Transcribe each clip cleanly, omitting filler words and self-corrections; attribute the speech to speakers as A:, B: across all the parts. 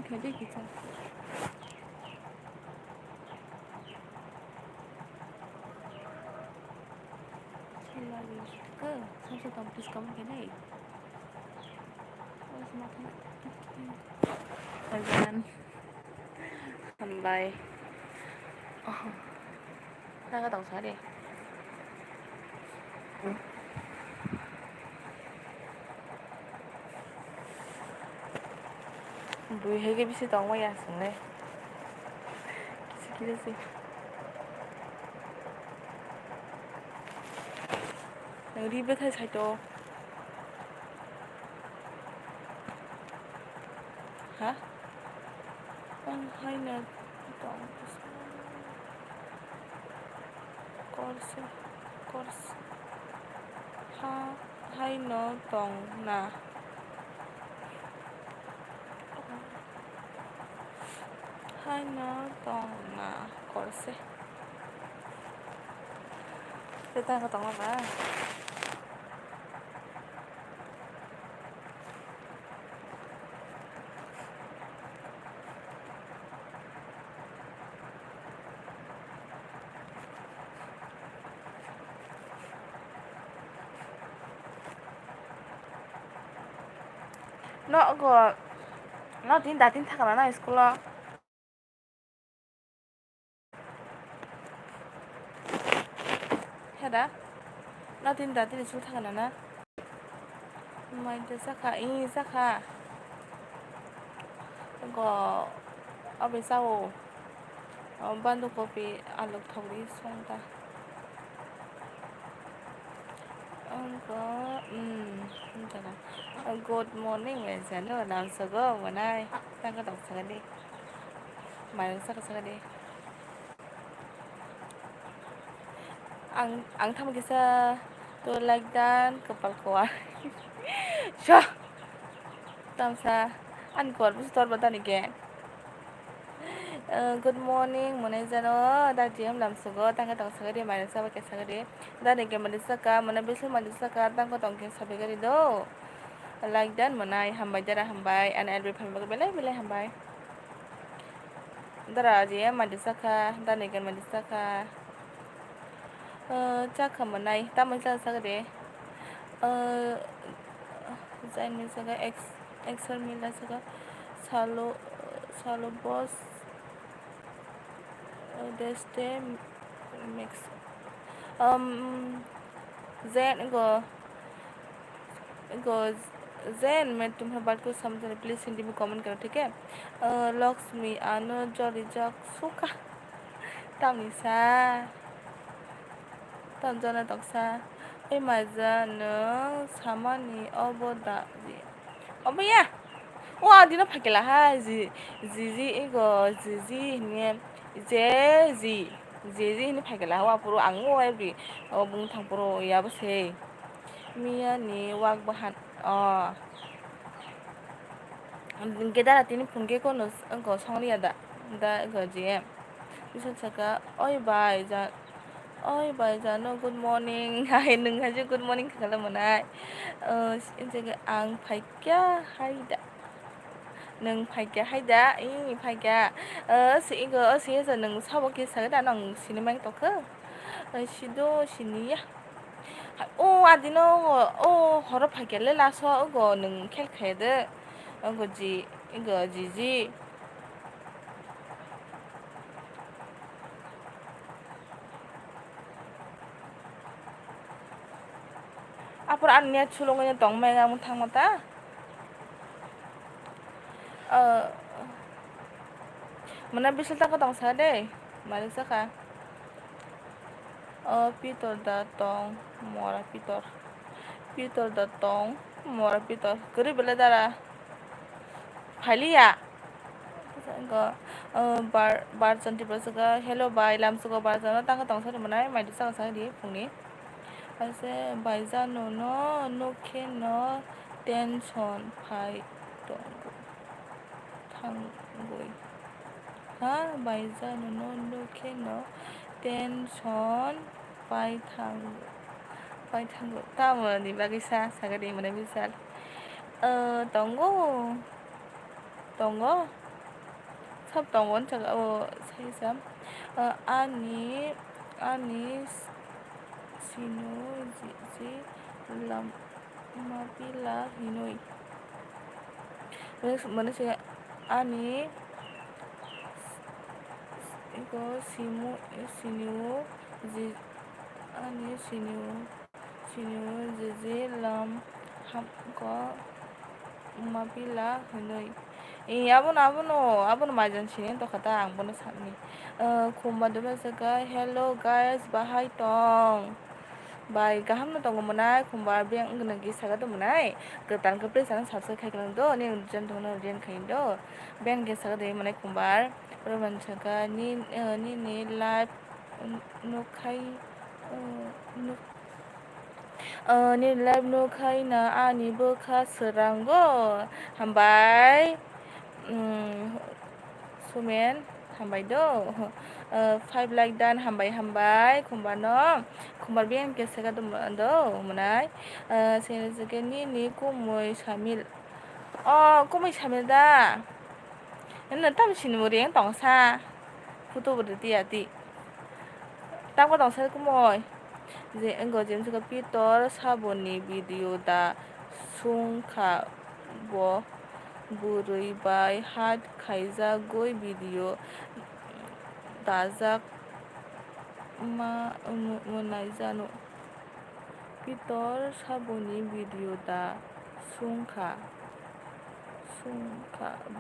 A: Jadi kita selalu ke sampai tampil kamu kene. Oh semakin Ayan. Hambay. Oh, nakatangsa deh. Bùi hay cái bisi tong ya sung ne. Kisi kisi. Nang di bet hai sai to. Hả? Hay na tong course course. Ha hay no tong na. Hay no tong na course. Kita ka tong ba? Nó tin đã tin thằng nó school lo. Heda? Nó tin đã tin school thằng nó. Mai de saka in saka. Go abe sao. Bandu kopi aluk thori songta. Good morning về Janu làm sao go bữa nay đang có đọc sao đi mày sao đi ang tham cái sa tôi like dan kepal kuat sure tam sa ăn kuat bus tor bata ni ke good morning mone Janu da diam làm sao go đang có đọc sao đi mày sao cái sao đi da ni ke mình saka mane bisu mình saka đang có đọc cái sao cái đi do like that manai hambai dara hambai and every family belai hambai dara je mandisaka danigan mandisaka chaka manai tamai sa de zain min saga exer mila saga salo boss deste mix zain go zen मैं तुम्हें बात को समझने please Hindi Mein comment करो ठीक है लक्ष्मी आनो जरी जक सुका तामिसा तंजना तक्सा ए माजानो सामानि अबदा जी अब या वा दिनो फकेला हा जी एगो जी ने जे ने फकेला वा पुरो आंगो एब्रि बुंग थां पुरो याबो से मिया नि वाक बहान Kita tini pungke ko nos ko songli ada da ko je bisa saka oi bai no good morning hai nung haje good morning kala manai injaga ang phaikya haida nung phaikya haida phaikya si go si sa nung sawo ke sa da nang sinimang to ka sido sinia adino horo phaikya le la so go nung khel khede 거지 이거 지지 앞으로 안내 출렁이는 동맹아 못한 거다 mana bisa tak ketong sade mari saka Peter datang mora Peter datang mora Peter keri bela dara Halia enggak bar cantik bersuka hello bye lam suka bar sana tangga tang sana mana mai disa sana di pungni ase baisa no ke no tension pai tong tanggui ha baisa no ke no tension pai tanggu tahu di bagi saya di mana bisa tunggu 삽 동원 자가 사이삼 아니 sino gì làm mapila hinoi mana sih ani iko sinu ji ani sinu ji làm ham có mapila hinoi abono majan sini to kata ang bono sani kumba dulu sega hello guys bahai tong Bai gaham na tongo manai kumbar biang ngi saga do manai ketan ke presa sabse khai kan do ni jan to na rian khai do ben ge saga de manai kumbar roban saga ni live no khai no ni live no khai na ani bo kha serang go hambai sumen hambai do five like dan hambai kumbar no kumbar biang ke saga do manai sene saga ni kumoi samil kumoi samil da nên tâm xin một riêng tổng xa photo bật tiệt tị tao có tổng xa cũng mồi जे anh 지금 제가 피터 사보니 video da sung kha bo burui bai hat khaiza goi video dazak ma munai janu pitor saboni video da sung kha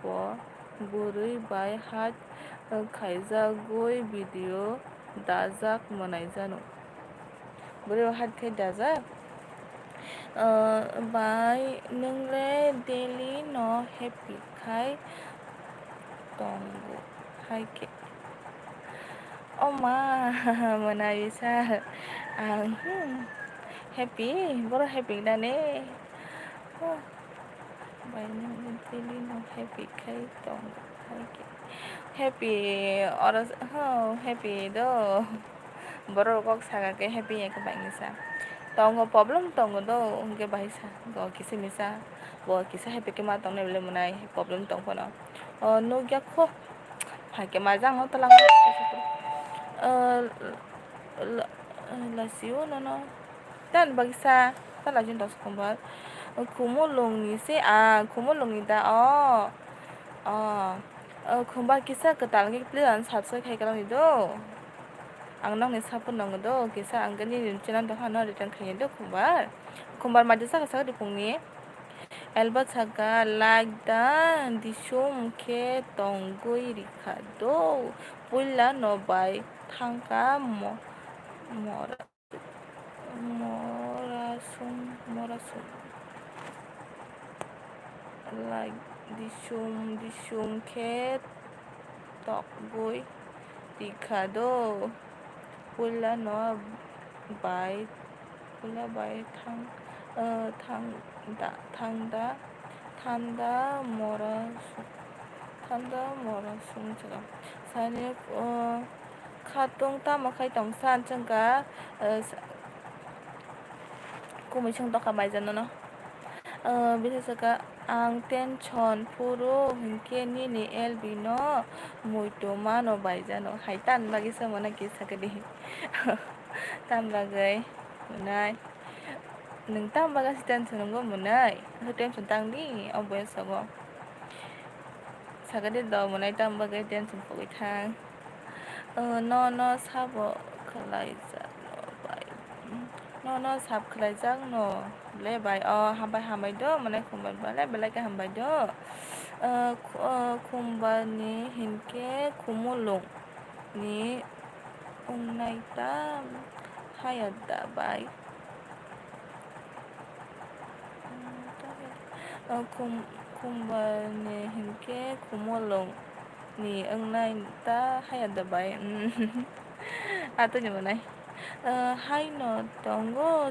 A: bo burui bai hat khaiza goi video dazak munai janu burui hat khai dazak bai nungle daily no happy khai tonggo hai ke oma mana bisa ang happy boro happy da ne bai nungle daily no happy khai tonggo hai ke happy or happy do boro kok saga ke happy ya các bạn như sao tong problem tong do ke bahisa go kisi misa bo kisa happy ke ma tong ne bele munai problem tong phono no gyak kho phải ke ma jang to lang la siu no tan bagisa ta la jin dos kombar kumulung ni se kumulung ni da kumbar kisa ke tal ke plan sabse khai kalang ni do ang nang ni sapun nang do kisa ang gani ni chinan do hana return khai do kumbar ma jasa ka di pungni elba saga like da disum ke tonggoi rikha do pulla no bai thangka morasum like disum ke tonggoi rikha do pulla no bai thanda morasum jaga sani khatung ta ma khai tong san changka kumai chang to kamai jan no bisa saka ang tension puro hinke ni elbi no muito mano bai jano haitan bagi samana ki sakadi tam bagai munai nung tam baga si tension go munai tension tang ni ông bên sao sakadi do munai tam bagai tension poi thang no sabo khalai ja no bai no sab khalai jang no le bai hambai do manai kumban bale bale ka hambai do kumbani hinke kumulung ni unai ta hayada bai kumbani hinke kumulung ni unai ta hayada bai tôi nhớ này hai nó tongo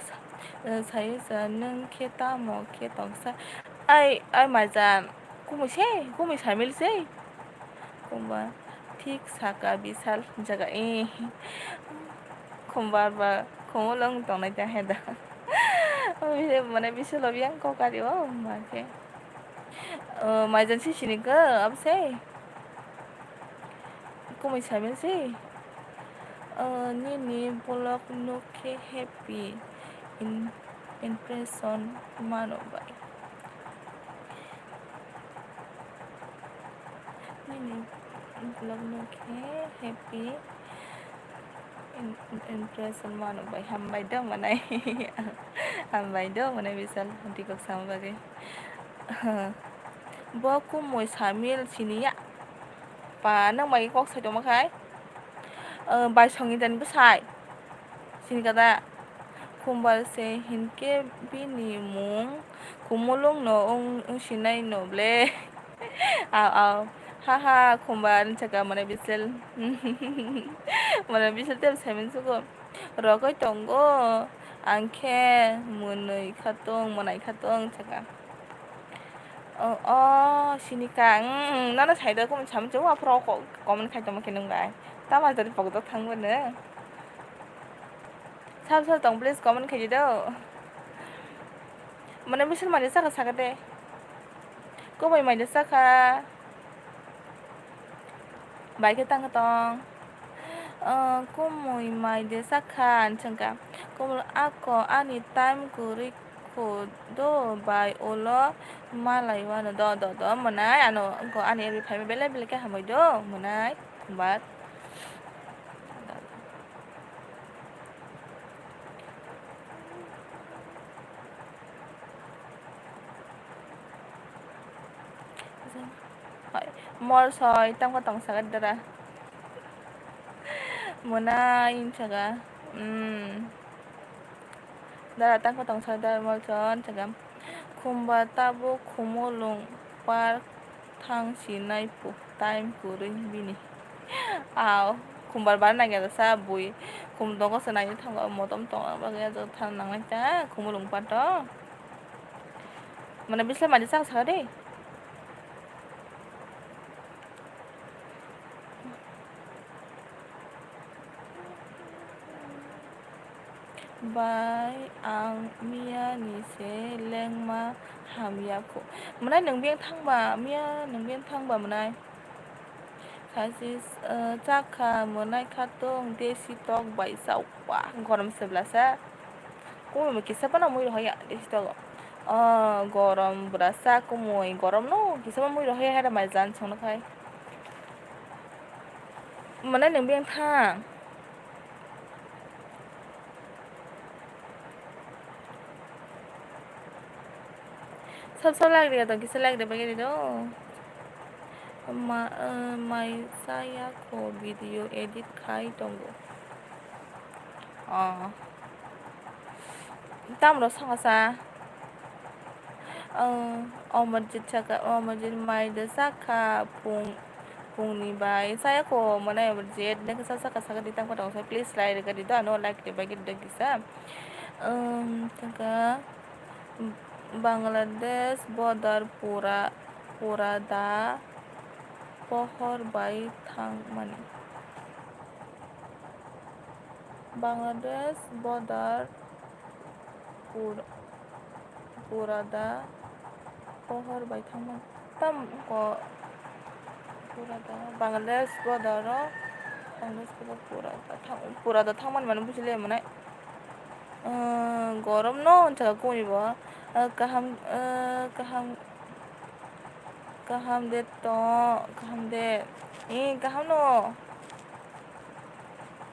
A: 사이사 는 케타 뭐 케동사 ai mà già cô mới xài mấy xe kumba ঠিক সাকা বিশাল জায়গা kumba বা kumulong tong na jaheda মানে বিশাল অভিয়ান ko kario maje emergency sini ke apa sih Como sabense? Nini bolak no ke happy in impression manobai. Nini bolak no ke happy impression manobai. Hambai dong manai. Hambai dong manai bisal nanti kok sama bagai. Bo kumoy samil siniya. Pa nang mai kok sai dong makai. Bai songi dan besai. Sini kata kumbal se hinke bini mung kumulong no ong sinay no ble. Aw haha kumbal chaka mana bisel. Mana bisel tem samin suko. Rokoy tongo angke munui katong manai katong chaka. Sini ka nana sai da kum cham chu apro ko komen khai tong kinung bai. Ta ma tari pok dok thang bane. Sab tong please comment khai do. Mana bisel mane saka saka de. Ko bai mai saka. Bai ke tang tong. Ko moi mai de saka changka. Ko ako ani time kuri ko do bai olo malai wana do manai ano ko ani ri phai bele bele ka hamoi do manai bat mol soi tang ko tong sagat dara manai chaga dara tang ko tong sagat dara mol chon chaga khumba tabo khumolong par thang sinai pu time kuri bini aw khumbar bar na ga sa bui khum dong ko sanai thang ko motom tong ba ga jo thang nang ta khumolong par to mana bisla mari sang sa de bai ang mia ni se lengma hamya ko manai nang biang thang ba mia nang biang thang ba manai khasis chakha manai khatong desi tok bai sau wa gorom seblasa ko me kisa pa na moi hoya desi tok gorom brasa ko moi gorom no kisa pa moi hoya hada mai jan chong na khai manai nang biang thang सब लाग रहा था किसे लाग रहा बगैर दो mai saya ko video edit khai tongo tam ro sang sa omajit chaka omajit mai de saka pung ni bai saya ko mana jet de sa saka saka di tam ko dong sa please like ga di da no like de bagi de kisa taka Bangladesh border pura da pohor bai thang mani Bangladesh border pura da pohor bai thang mani tam ko pura da Bangladesh border ro Bangladesh pura da thang mani mane bujile mane gorom no jaga koi ba kaham de to kaham de kaham no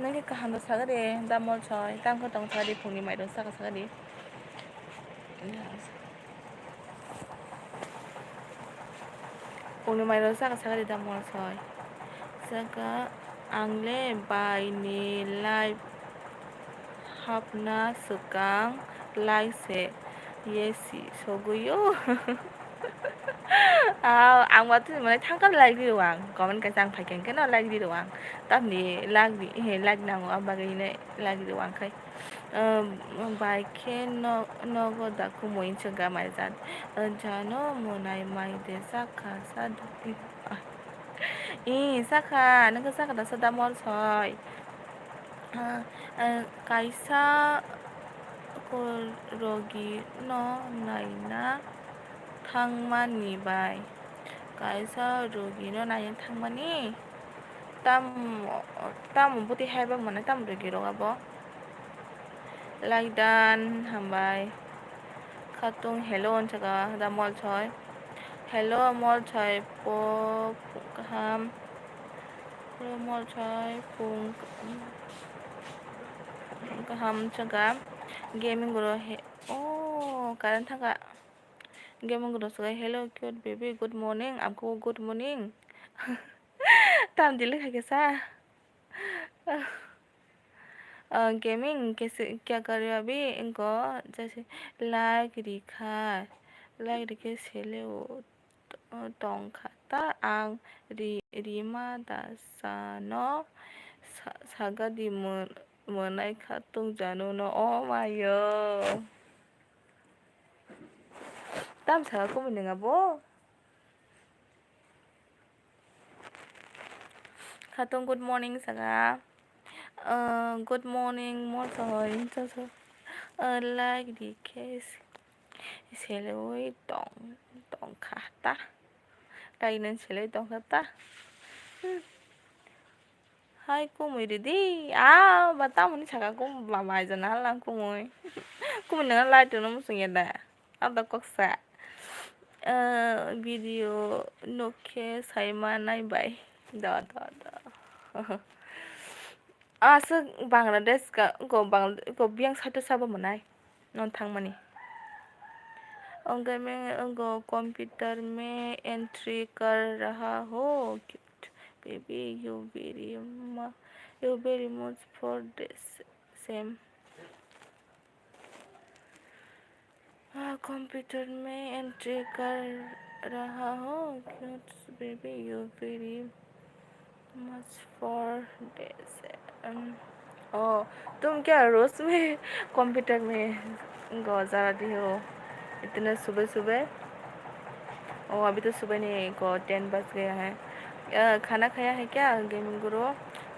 A: nang kaham do saga de damol choi tang ko tong saga de phuni mai do saga de phuni mai do saga de damol choi saga angle bai ni live hapna sukang lai se yesi soguyo ang mà thì mình thắng cấp like đi hoàng còn mình cái sang phải cái nó like đi được hoàng tao thì like đi hay like nào ông bà cái này like đi được hoàng khai bài khen nó có đặc khu muốn chơi cả máy giặt Janu mùa này mày để sắc khá sát đi sắc khá nó cái sắc khá đã sát đam môn rồi cái sa cô rogi nó này na thang mani bai kaisa rogi no na yang thang mani tam tam buti haiba mana tam regi rogabo like dan hambai khatung hello onchaga da mol choi hello mol choi po ham hello mol choi pung ham chaga gaming guru he oh karan thaga gaming guru chaga hello cute baby good morning amko good morning tam dile khake sa gaming कैसे क्या कर रहे हो अभी इनको जैसे like रिखे सेले वो टोंग खाता आं रिमा दासानो सागादि मोनाय खातुं जानु no oh mayo tam saga ko minga bo खातुं good morning saga good morning more rồi cho like the case sẽ lối tổng tổng khá ta đây nên sẽ lấy tổng khá ta hai cô mới đi à bà tao muốn chả cũng bà bài giờ nó làm cô ngồi cô mình nói like từ nó muốn nghe đã tao tao có xạ video no case hay mà này vậy đó đó đó à sự Bangladesh का को biang satu sabah menai non thang mani अंगर में अंगो computer में entry कर रहा हो baby you very much for this same computer में entry कर रहा हो baby you very much for this ओ तुम क्या रोज में कंप्यूटर में जा रही हो इतने सुबह सुबह ओ अभी तो सुबह नहीं को 10 बज गया है खाना खाया है क्या gaming Guru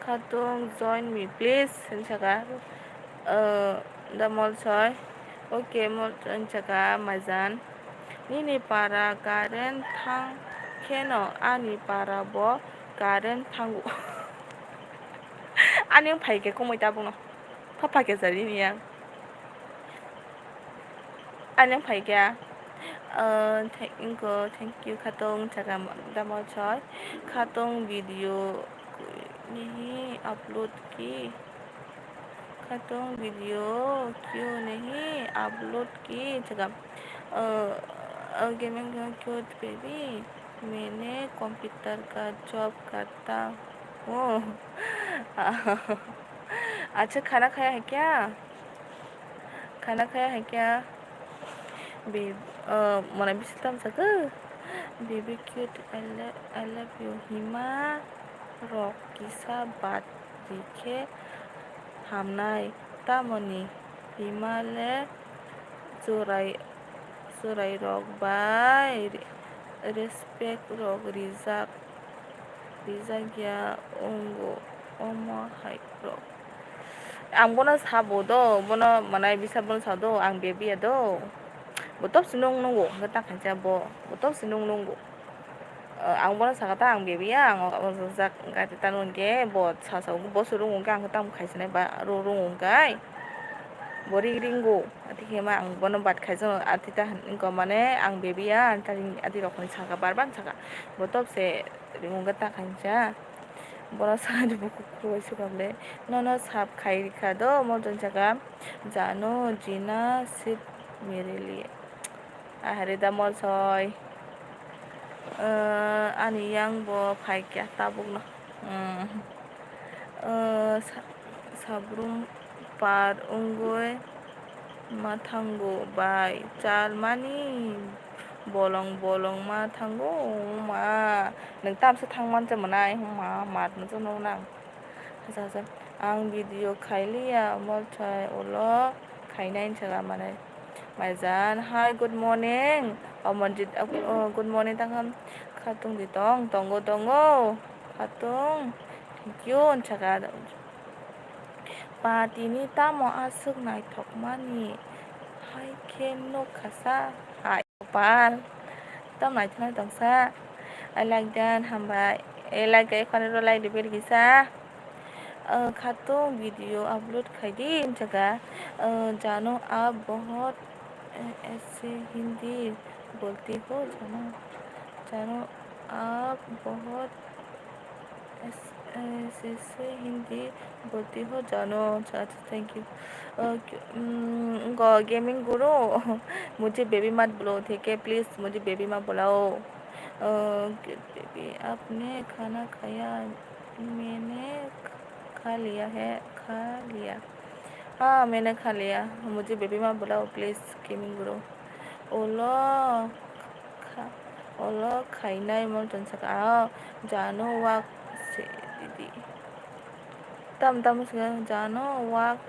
A: Khatun join me please संचका द मॉल सॉय ओके मॉल संचका मजान नी पारा गार्डन थां केनो आनी पारा बो गार्डन थांगु आनी फाइके कोमै दाबुनो पापा के जरी निया आनी फाइके thank you khatong jaga damo choy khatong video नहीं अपलोड की khatong video क्यों नहीं अपलोड की जगह गेमिंग क्यूट बेबी मैंने कंप्यूटर का जॉब करता हूँ अच्छा खाना खाया है क्या mana bisa tam saka baby cute I love you hima rok kisa bat dikhe hamnai tamoni hima le zorai rok bai respect rok rizak ya ongo omo hai rok ang bono sabo do bono manai bisa bono sado ang baby ado botop sinung nunggu ngetak aja bo botop sinung nunggu ang bono sakata ang baby ang zak ngai tanun ke bo sasa bo surung ngai ang tam khai sene ba rurung ngai bori ringo ati kema ang bono bat khai so ati ta ko mane ang baby ya antari ati rok ni saka barban saka botop se ringo ngetak aja bono sa di buku kruai sugable no sab khai rikha do modon jaga janu jina sit मेरे लिए अरे दमल सोय ani yang bo phai kya tabuk na sabrum par unggoy mathango bai chal mani bolong mathango ma nang tam sa thang man cha manai ma mat na cho no nang sa ang video khailia mol chai olo khainain chaga manai Maizan, hi, good morning. Good morning, tangam. Khatung di tongo. Khatung, thank you. Chaga. Pati ni tamo asuk nai tok mani. Hi, ken no kasa. Hi, pal. Tam nai thanai tong sa. I like that. Hambai. like एखनरो like debate gisa खातों video upload खाई जगह जानो आप बहुत ऐसे हिंदी बोलती हो जानो जानो आप बहुत ऐसे से हिंदी बोलती हो जानो अच्छा थैंक यू गेमिंग गुरु मुझे बेबी मत बुलाओ ठीक है प्लीज़ मुझे बेबी मत बुलाओ बेबी आपने खाना खाया मैंने खा लिया है खा लिया हाँ मैंने खा लिया मुझे बेबी मत बुलाओ प्लीज़ गेमिंग गुरु ओलो खा ओलो खाइनाय मर्टन सका जानो वाक से दीदी तम तम से जानो वाक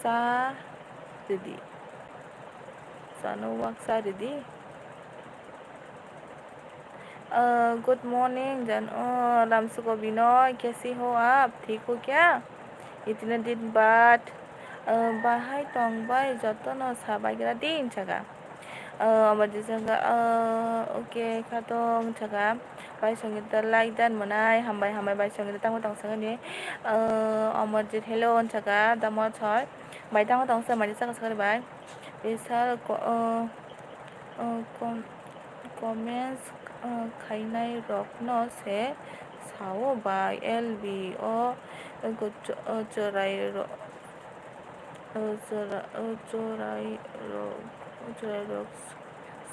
A: सा दीदी जानो वाक सा दीदी गुड मॉर्निंग जानो रामसुको बिनोय कैसी हो आप ठीक हो क्या इतने दिन बाद बाहाय तंबाय जतन साबायग्रा दिन जगह अमर जगह ओके खातों जगह बाय संगीता लाइक दान मनाय हामबाय हामबाय बाय संगीता तांगो तांसंगनि अमरजित हेलो जगह दामो छय बाय तांगो तांसं मानि सका सका बाय बिसार कमेंट्स खाइनाय रखनो से सावो बाय एल बी ओ जराय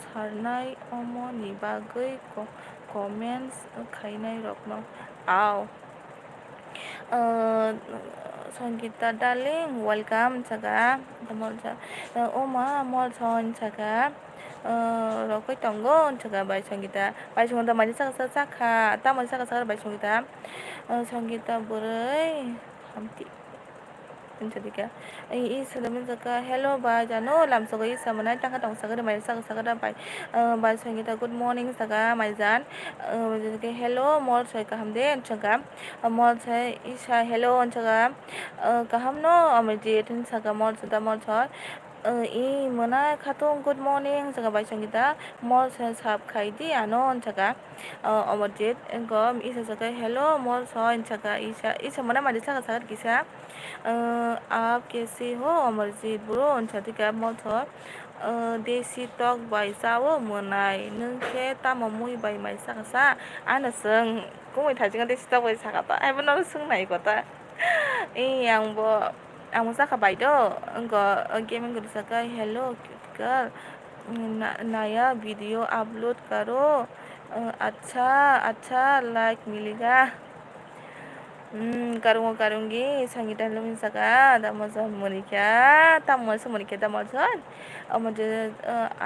A: सारनाय अमनि बागै कमेंट्स खाइनाय रखनो आव संगीता डार्लिंग वेलकम जगह ओमा मल सन जगह रखै तंगो जगह बाय संगीता मानि सका सका तामनि सका बाय संगीता बोरै हामति Jadi salamin saka hello ba jano lam saka samana tanga tang saka mai saka da bai ba sangita good morning saka mai jan jadi hello mol saka hamde saka mol sai isa hello saka kaham no amji tin saka mol sada mol sa mana khatong good morning saka bai sangita mol sa sap khai di anon saka amjit engom isa saka hello mol sa saka isa mana mari saka kisa आप कैसे हो Amarjeet bro अन्साति का मथर देसी टक बाय जावो मोनाय नोंखे ताममुय बाय माय साखासा आनो सों गुमै थाजिङा देसी टक बाय साखाता आइबो नरो सोंनाय गता आंबो जाखाबाय द अंग गेमिंग गुरु साका हेलो क्यूट नया वीडियो अपलोड करो अच्छा अच्छा लाइक मिलेगा करूँगी संगीता लुमिन सका दामोजन मोनिका तामोस मोनिका दामोजन मुझे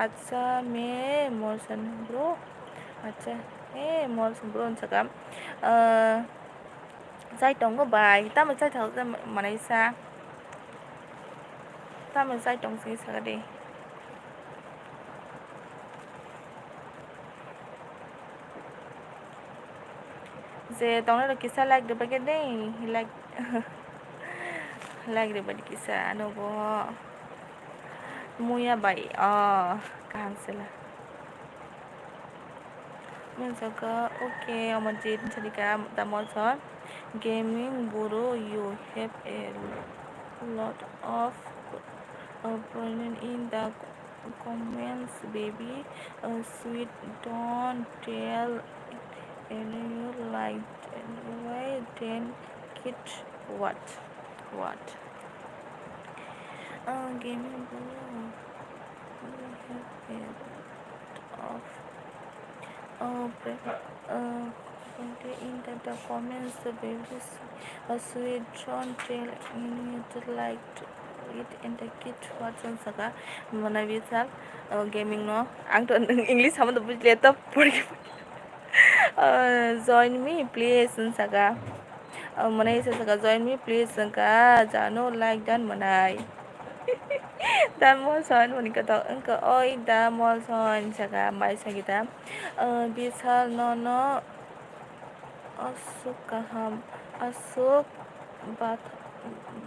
A: अच्छा मैं मोरसन ब्रो अच्छा मोरसन ब्रो सका जाय दंगो बाय तामोस जाय थाव मानायसा तामोस जाय दंसै सका दे जे दंना किसा लाइक द बगे दे लाइक द बगे किसा नोबो मुया बाय कांसेला Menjaga oke Amajit Sadika Damolson gaming guru you have a lot of opinion in the comments baby sweet don't tell and you like why then kid what gaming guru you have a lot of in the comments the babies sweet don't tell you liked it and the kid watching saka mana bisa gaming no ang to english sama to bujle to join me please saka mana isa saka join me please saka jano like dan manai Damolson monikata engka oi Damolson saka mai sagita bisal nono asuk kaham asuk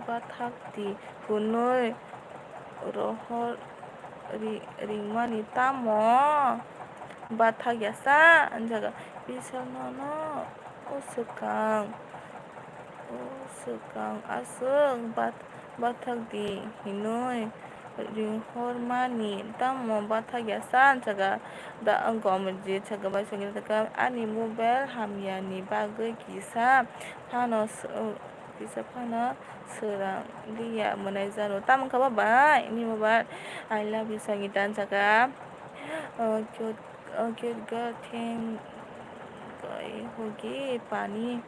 A: bathakti gunoi rohor ringmani tamo bathak yasa jaga bisal nono Sekang Sekang asung batak di hinoi ring hormani tamo batak yasan jaga da anggomeji jaga ba songil jaga ani mobile hamya ni bagoi kisa pano serang dia menai janu tam kaba ba ini mobat I love you sangitan jaga cute cute girl thing goi hogi pani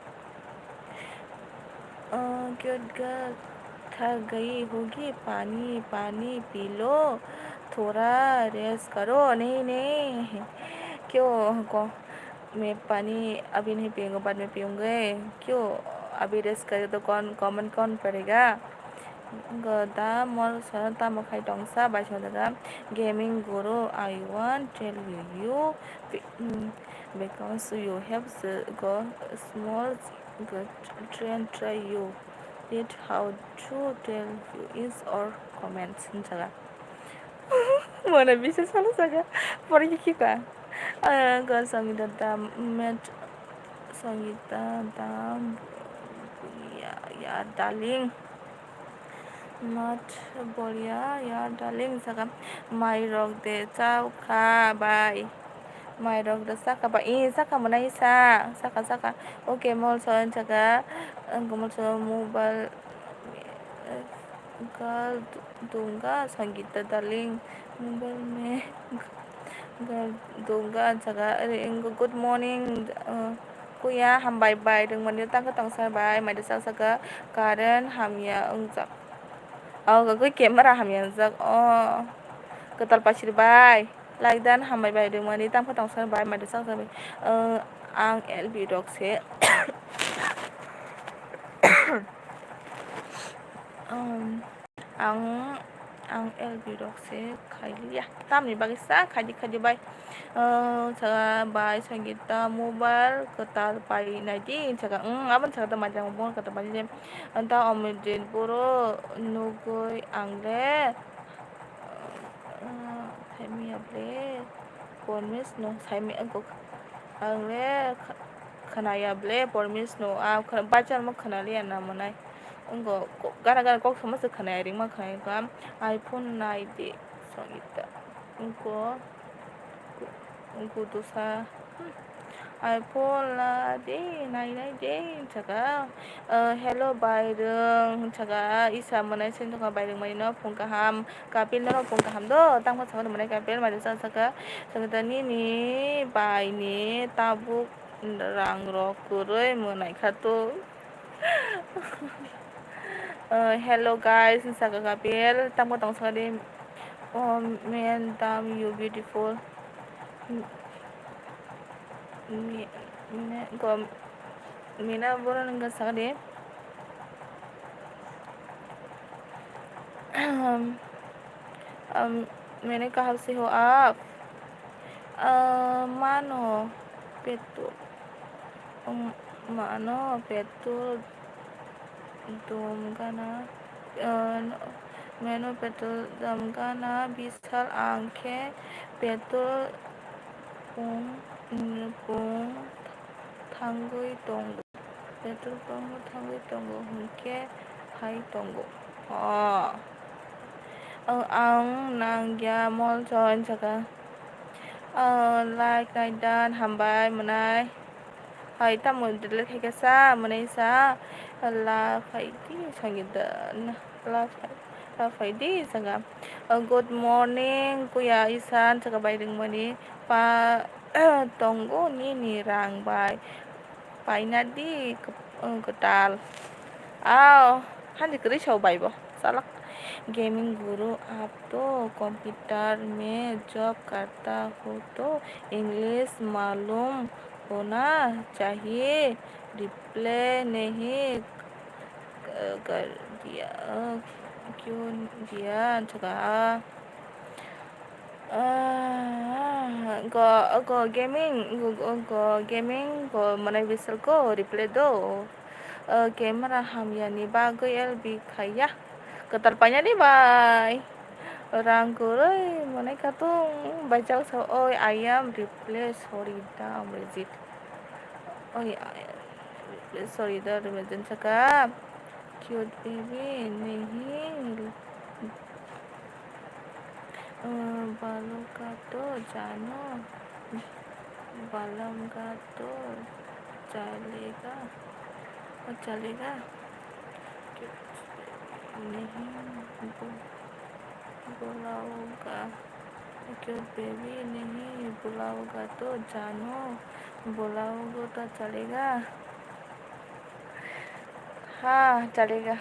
A: cute girl थक गई होगी पानी पानी P low थोड़ा rest करो नहीं नहीं क्यों मैं पानी अभी नहीं पीऊँगा बाद में पीऊँगे क्यों अभी रेस्ट करे तो कौन पड़ेगा Gada mol sana tamo kai dongsa by Shodaga gaming guru I want tell you because you have the go small good try you did how to tell you is or comments jaga mana bisa salah saja pergi kita go sangita dam met sangita dam ya darling not bolia ya darling saka my rog de chao kha bye my rog de saka ba saka manai saka okay mol son saka angmol so mobile gal dunga sangita darling mobile Mein gal dunga saka good morning kuya ham bye bye đừng mình tăng cái tầng sai bye mày được sao saka karen ham ya ungzak cái kiếm ra hàm nhận giấc cái tal pasir bay lại dan hàm bay bay đường mà đi tam phát tòng sơn bay mà được sang sơn ang el bị đọc sẽ ang ang el bị đọc sẽ khai liya tam ni bagi sa khai bay sa bay sang kita mobile ke tal pai na di jaga aban sa macam ngomong kata bali anta omedin puro nugoi angle Saimi able pormis no saimi angko angle khanaya ble pormis no baca mo khanali na manai angko gara kok sama se khanaya ring ma khanai kam iPhone 9 so ita angko dosa iPhone là đi này đi chaka hello bài đường chaka isa mana sen to bài đường mày nó phun cả ham kapil nó phun cả ham đó tăng phát sáng mana kapil mà được chaka chaka ni bài ni tabuk rang ro kuroi munai khatu hello guys chaka kapil tăng phát sáng đi man damn you beautiful Mina बोला नंगा सारे मैंने कहा से हो आप मानो पेटो दुमगाना मैंने पेटो दुमगाना विशाल आंखें पेटो pung tanggui tonggo betul kamu tanggui tonggo hingke hai tonggo ang nang ya mol chon chaka like nai dan hambai manai hai tamun dile kheka sa manai sa la phai ti sangida la phai di sanga good morning kuya isan chaka bai ding mani pa tonggo ni rang bai na di ketal han dikri show bai bo salak gaming गुरु आप तो computer में job करता हो तो English मालूम होना चाहिए replay नहीं कर दिया क्यों दिया जगह go gaming go mana bisal ko replay do camera ham ya ni bago lb khaya ketarpanya di bay orang kuroi mana katung baca so oi ayam replay sorry dam rezit oh ya sorry the religion saka cute baby नहीं बालों का तो जानो बालम का तो चलेगा चलेगा नहीं बुलाओगा क्यों बेबी नहीं बुलाओगा तो जानो बुलाओगे तो चलेगा हाँ चलेगा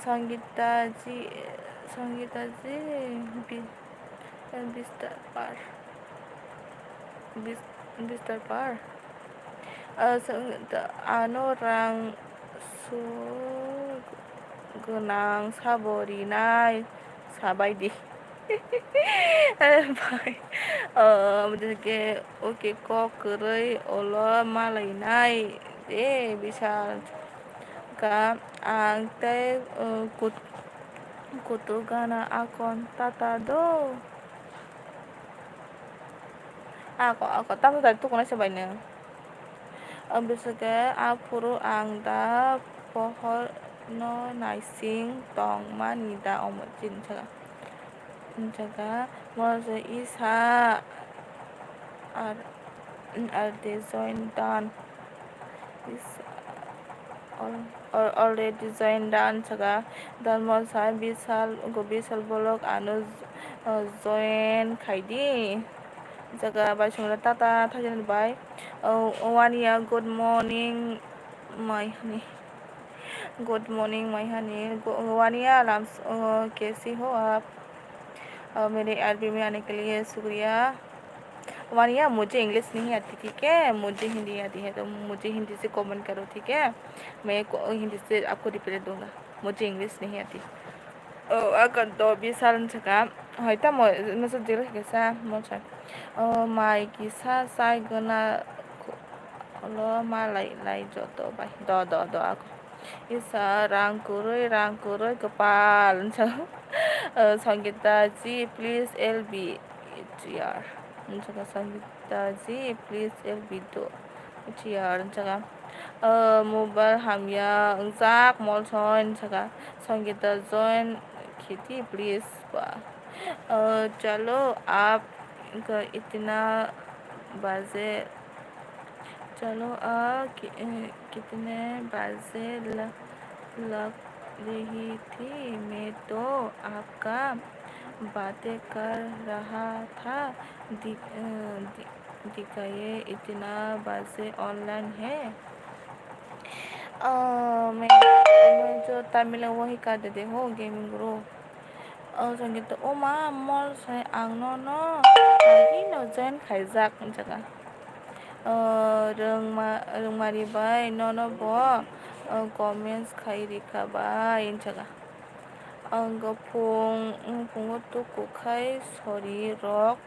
A: संगीता जी बि- बिस्तर पर बिस्तर पर orang गोनां साबरिनाय साबायदि ओमफ्राय बिदिनो अके क'करै अल मालायनाय दे बिसाल का आं ते kutu gana akon tata do ako tata tadi tuh kuna sebanyak Bisake apuro ang da pohon no naising tong manida omojin jaga moze isa ar design done is already join done jaga dan moza bisal bolok anu join kaidi jaga baisumra tata thajan bai one year good morning my honey good morning my honey one year आराम कैसी हो आप मेरे अरबी में आने के लिए शुक्रिया वानिया मुझे English नहीं आती ठीक है मुझे हिंदी आती है तो मुझे हिंदी से कमेंट करो ठीक है मैं हिंदी से आपको रिप्लाई दूंगा मुझे इंग्लिश नहीं आती akan to bisalan saka hoita mo nasa jira kisa mo sa mai kisa sai gana lo malai lai joto bai do ako isa rangkuroi kepal so Sangeeta ji please LB TR saka Sangeeta ji please LB do TR saka mobile hamya unsak molson saka Sangeeta join खेती please चलो आप इतना बाजे चलो कितने बाजे log रही थी मैं तो आपका बातें कर रहा था दिखाइए इतना बाजे ऑनलाइन है मैं जो तमिल वही कर देते हो गेमिंग ग्रो संगीत ओ मा मल से आंनो न lagi no join खाइजाक जागा रोंमारि बाय न bo comments खाइरिखा बाय जागा आंगो फुंगो तो कुखाय सरि रक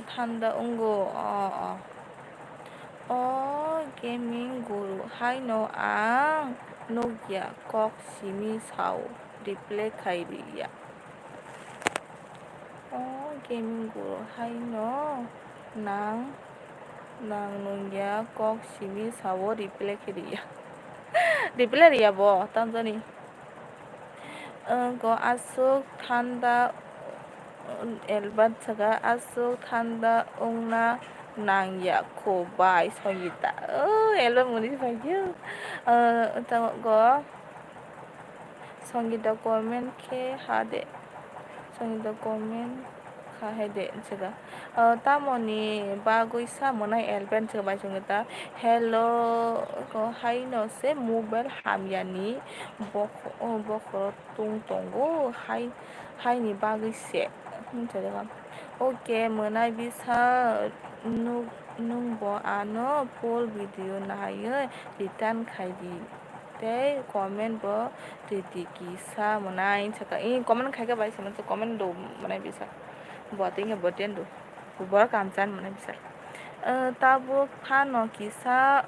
A: थान्दा उंगो गेमिं गुरु हाय no आं Nokia kok simi sao replay खाइरिया gaming guru hay no nang Nokia kok simi sao replay kiriya replay riya bo tanzani ko asuk thanda elbat saga asuk thanda ongna nangya ko bai Sangeeta elbat muni baju go Sangeeta comment ke hade Sangeeta comment kahede jaga tamoni bagoisa monai elben jaga bai Sangeeta hello ko hai no se mobile hamyani bokho tung tongo hai ni bagoise jaga okay monai bisa nungbo ano full video nahayo return khaidi te comment bo titi kisa monai jaga comment khaiga bai semen comment do monai bisa buating buatin do bubar kamchan monai bisa tabo phano kisa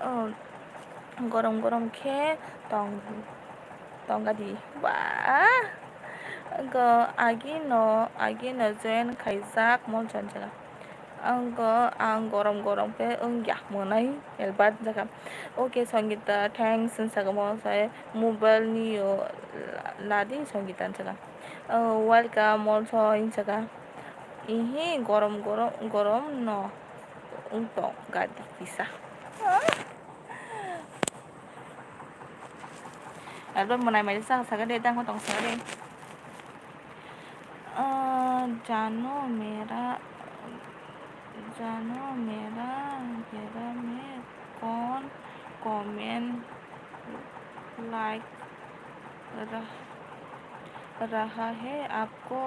A: gorom khe tongadi ba go agi no join khaijak mon chan jaga आं गरम गरम Pay या मोनाय एलबात जागा okay Sangeeta thanks जागा मसाय mobile नियो लादी संगीता जागा वेलकम also जागा इही गरम गरम गरम no untuk gadi bisa album mùa này mày sang sang cái đây đang có tổng số đây जानो मेरा जानो मेरा मेरा में कौन कमेंट लाइक रहा है आपको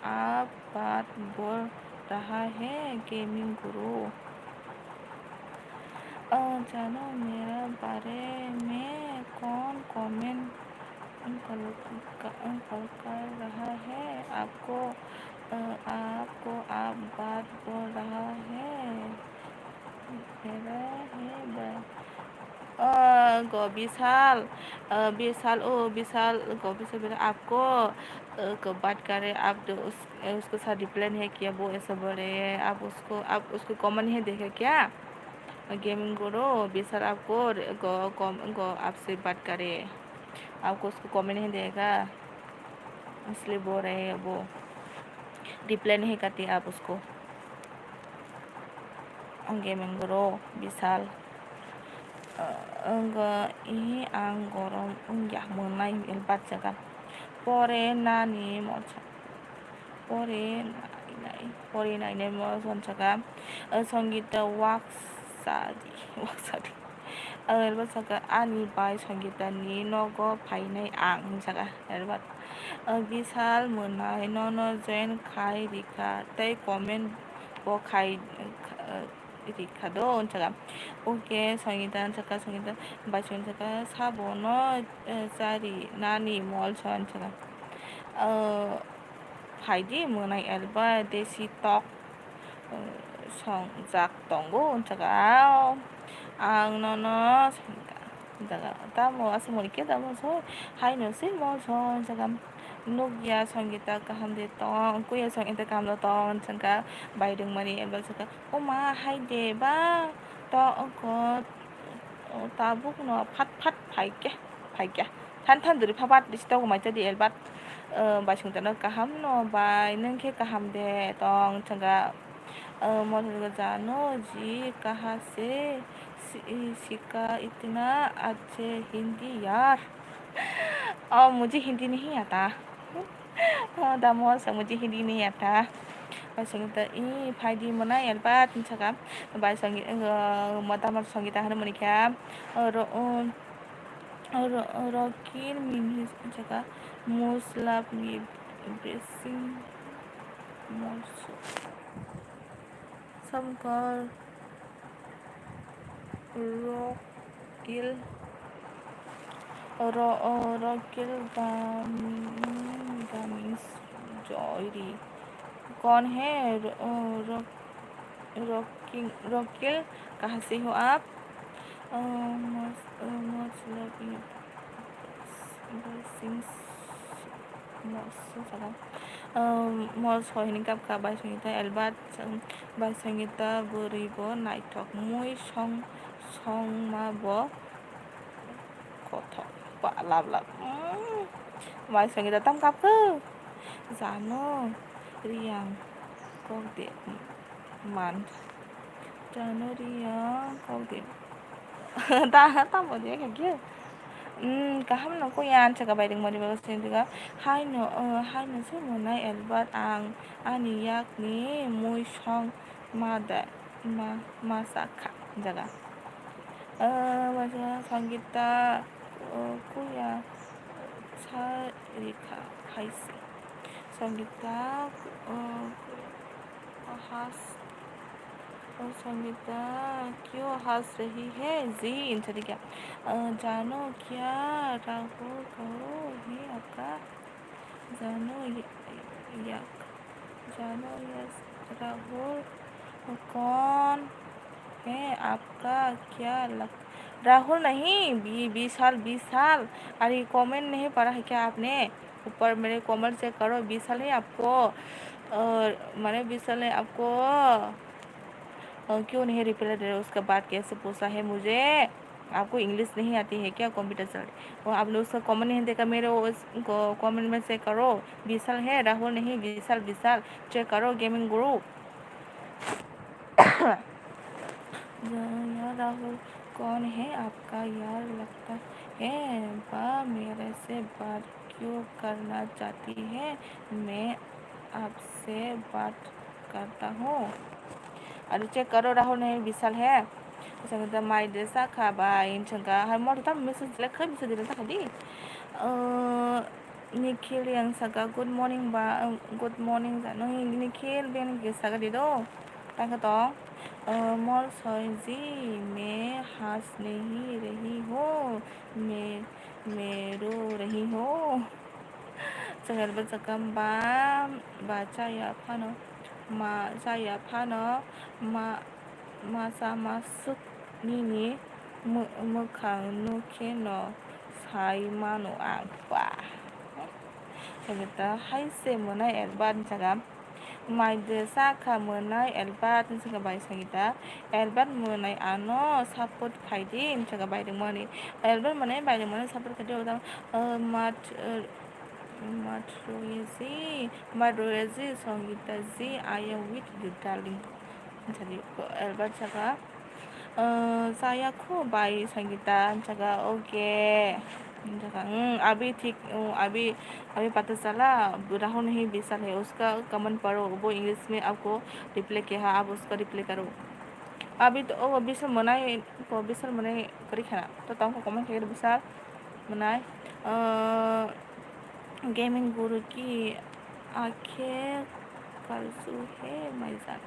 A: आप बात बोल रहा है गेमिंग गुरु जानो मेरा बारे में कौन कमेंट कर रहा है आपको आपको आप बात बोल रहा है मेरा है गो विशाल विशाल ओ विशाल गो विशाल आपको को बात करे आप तो उसके साथ रिप्लाई नहीं किया वो ऐसा बोल रहे हैं आप उसको कॉमन नहीं देखे क्या गेमिंग करो विशाल आपको गो आपसे बात करे आपको उसको कॉमेंट नहीं देगा इसलिए बोल रहे हैं वो रिप्लाई नहीं करती आप उसको गेमिंग करो विशाल ini ang gorom ya menai elbat jaga pore nani mocha pore nai ne mo son jaga Sangeeta waksadi elbat jaga ani bai Sangeeta ni nogo फाइनाय आं jaga elbat Vishal menai nono join khai rika tai comment bo khai rikado jaga oke Sangeeta jaga Sangeeta bison jaga sabono jari nani mol son jaga फाइदि menai elba desi tok songjak tongo jaga ang nono jaga tamo asmorike tamo so hai no si mo son jaga Nokia Sangeeta kaham de tong kuya Sangeeta kaham do tong jaga baidung mani elba jaga oma hai de ba to ko tabuk no pat 파이게 탄탄들이 파밭 리스트하고 말자디 엘밭 마시고는 까함노 바이는 게 까함데 똥 정가 मोर जानो जी कहाँ से सीखा इतना अच्छे हिंदी यार मुझे हिंदी नहीं आता दामो से मुझे हिंदी नहीं आता संगीता 이 फाइदी मना एल्बा tinsaga बाय संगीत मतामर संगीता 하는 뭐니까 रॉकिन मिनी जगह most love me bracing most some girl रॉकिल रॉकिल गामिंस जॉयरी कौन है रॉकिल कहाँ से हो आप मस हयनिकाप का बाय संगीता एलबात बाय संगीता बोरिबो नाइटक मुई संमाबो कथ लाभ बाय संगीता तम कापो जानो रियां कौदे मान जानो रियां कौदे ता 뭐지 그게 kaham no ko yan jaga baiding mo diba kasi diga haino se mo na elbat ang aniyak ni muy song masaka jaga 맞아 Sangeeta kuya sarika haisi Sangeeta has Sangeeta क्यों हंस रही है जी इंटरी क्या जानो क्या राहुल कहो ही आपका जानो जानो यस राहुल कौन है आपका क्या लग राहुल नहीं 20 साल अरे कमेंट नहीं पढ़ा है क्या आपने ऊपर मेरे कमेंट चेक करो 20 साल है आपको और मैंने 20 साल है आपको क्यों नहीं रिप्लाई दे रहे, उसका बात कैसे पूछा है मुझे, आपको इंग्लिश नहीं आती है क्या, कंप्यूटर चल वो आपने उसका कमेंट नहीं देखा मेरे, कमेंट में चेक करो, विशाल है राहुल नहीं, विशाल विशाल चेक करो गेमिंग ग्रुप। यार राहुल कौन है आपका यार, लगता है बा मेरे से बात क्यों करना चाहती है, मैं आपसे बात करता हूँ। अरे चेक करो राहुल नहीं विशाल है, Sangka mai desa ka bain sangka hai mau tam message lekha bisa dilihat tadi. Nikhil yang sangka good morning ba good morning sa no Nikhil ben ke sangka di do. Tangka to मोर जी मैं हंस नहीं रही हूँ, मैं रो रही हूँ. Sangat bercakap baca ya Pano, saya Pano masa masuk nini mekang keno sai mano apa. Kita hai se menai elbat cakap mai desa ka menai elbat cakap baik kita elbat menai ano support kaidin cakap baik demoni elbat menai baik demoni support kaidin utang mat Madroezi Songita Z I am with you darling. Jadi elbat cakap saya को बाई संगीता जगह okay जगह अभी ठीक अभी पता चला राहुल नहीं विशाल है, उसका कमेंट पढ़ो, वो इंग्लिश में आपको रिप्लाई किया, आप उसका रिप्लाई करो. अभी तो विशाल मनाए करी खाना तो तुमको कमेंट किया विशाल मनाए गेमिंग गुरु की आंखें कलसू है मैजान.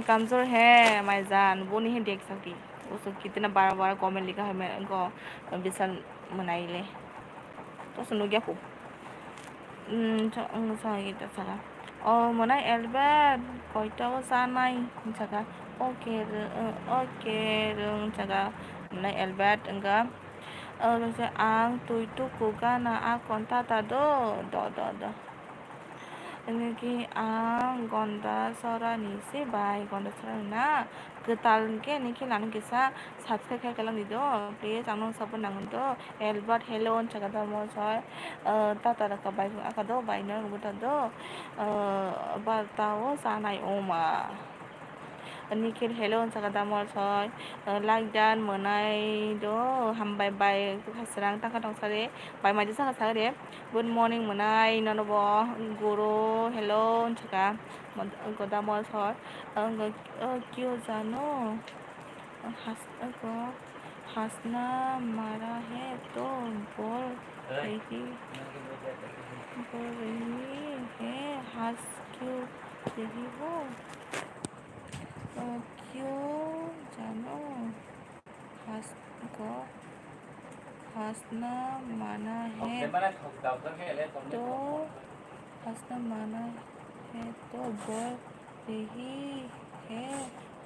A: कमज़ोर है माईजान, वो नहीं देख सकती, उसको कितना बार बार कमेंट लिखा है मैं उनको विशाल मनाई ले तो सुनो क्या खूब gitu cakap mana Albert kau tahu sanai cakap oke cakap mana Albert enggak kasi ang tu kuga na akon tata do Lagi ang gonda sora ni si bai gonda sora na ketal ke ni kilan kisa subscribe kalang dido please anong sabon nang do Albert hello cakap do mo soy tata da ka bai akado bai na buta do bartao sanai oma Nikhil hello cakap do mo soy lagdan menai do hambai bai kasarang tangka tong sare bai mai sa sare good morning menai nanobo guru hello cakap goda mo soy क्यों जानो हंसना मारा है तो बोल रही है हंस क्यों रही हो क्यों जानो हंसना माना है तो बोल रही है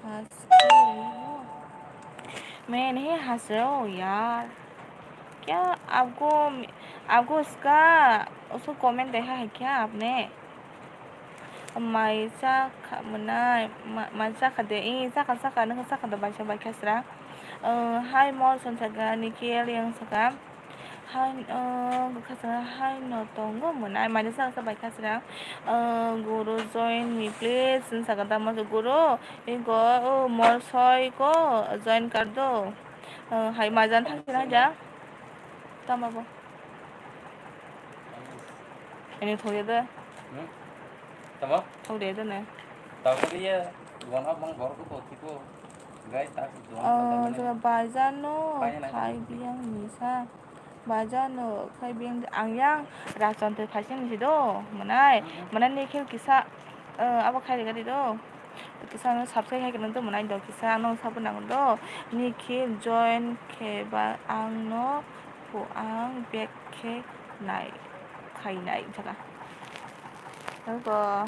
A: हंस क्यों रही हो. मैं नहीं हंस रहा हूँ यार, क्या आपको उसको कमेंट देखा है क्या आपने. Maisa kade saka da baca serang. Hai mol son saga Nikhil yang saka hai hai no tonggo menai maisa sa baca serang. Guru join me please saka da masuk guru ego mol soy ko join कर दो. Hai majan थाकिन aja tama bo ini thôi deh
B: Tama?
A: thôi deh nè.
B: Tahu dia bukan abang baru tu tipu guys tak tuan
A: 제가 바자노 카이비앙 미사 바자노 카이비앙 앙양 라전트 파신시도 mana nikhil kisa apa khai ga dido kisa no subscribe hai kan to mana do kisa no sabun nang do nikhil join ke ba ang no pu ang back ke nai khai nai jagaก็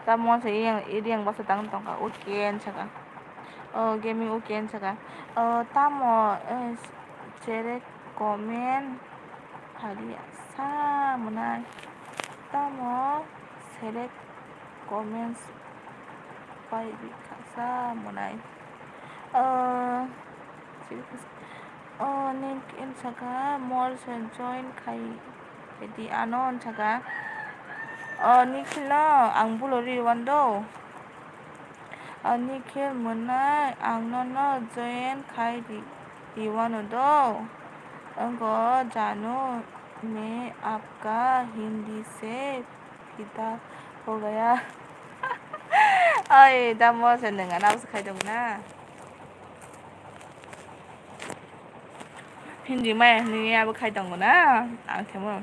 A: tamo sa yang basa tang tong ka utien jaga gaming Oaken सका तामो जेरे comment हारिया सा मोनाय तामो सेरे comment Quay bị khả xa mùa này. Ờ, nên kiện saka mall sen join khai jadi anon saka. Nikhila ang bulori wando. Nikhil munai ang nono join khai di wano do. Angko Janu में आपका हिंदी से फिदा हो गया. 어이, 나 뭐 줬는가? 나부터 가져오구나. hindi mày ni à khai đồng của nó thế mà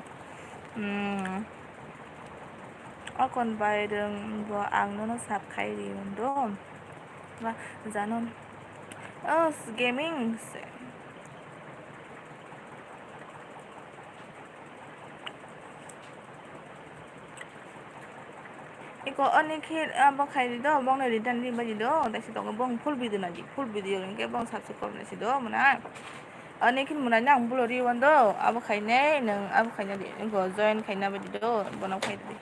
A: ở con bài đường vừa ăn nó sạp khai đi mình đúng không và giá nó gaming 이거 언니 킬 bong khai đi đó bong này đi đăng đi bao nhiêu đó tại sao tao bong full video này full video những cái bong sạp sạp này đó mà nè 언니 킬 문화냐 안 불러리 원도 아버 khai 능 아버 khai đi 이거 join khai na bao nhiêu đó bọn khai đi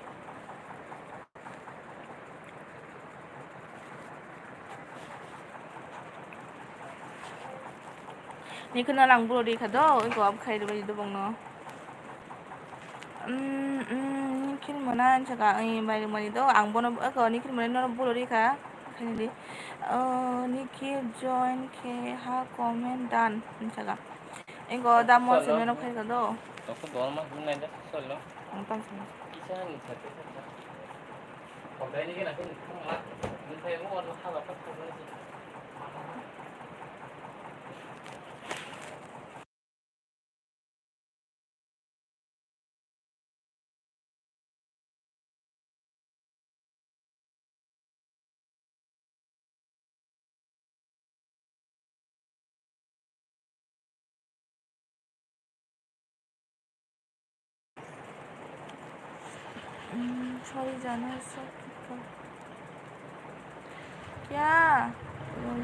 A: ni kena lang bulori kado igo ab khai do do bong no ni kin mana chaka ai bai mani do ang bono ko ni kin mana no bulori ka khai di ni ki join ke ha comment dan chaka igo da mo se no khai kado
B: तो दोनों में नहीं जा सकते
A: ang pan sa
B: किसान नहीं सकते और दैनिक ना कि mình thấy nó còn hai là phát phục nữa gì
A: sorry Janu so क्या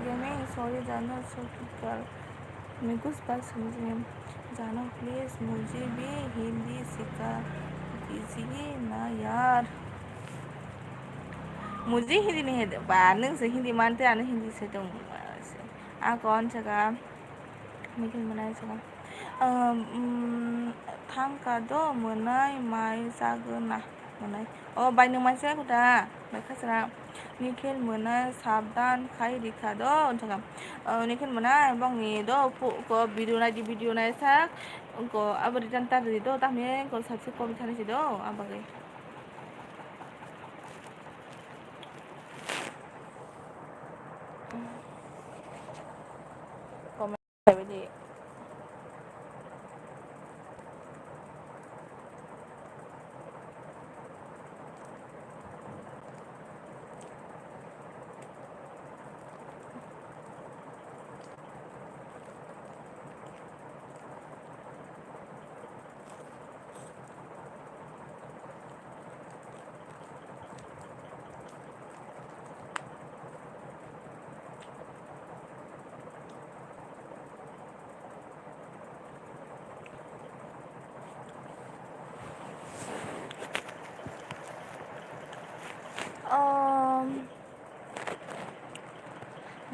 A: gaming sorry Janu so मैं कुछ बात समझ में जानो प्लीज मुझे भी हिंदी सिखा दीजिए ना यार मुझे हिंदी नहीं है बानंग से हिंदी मानते आने हिंदी से तुम कौन सका निखिल मनाई सका थाम का दो मनाई माई जागना मनाई बाय नों मानसिया कुदा खासरा निखिल मनाई साबधान खाई दिखा दो सका निखिल मनाई बंगी दो को वीडियो नाई sak को अब return tar di do tamye ko sabse ko bitane si do abage comment di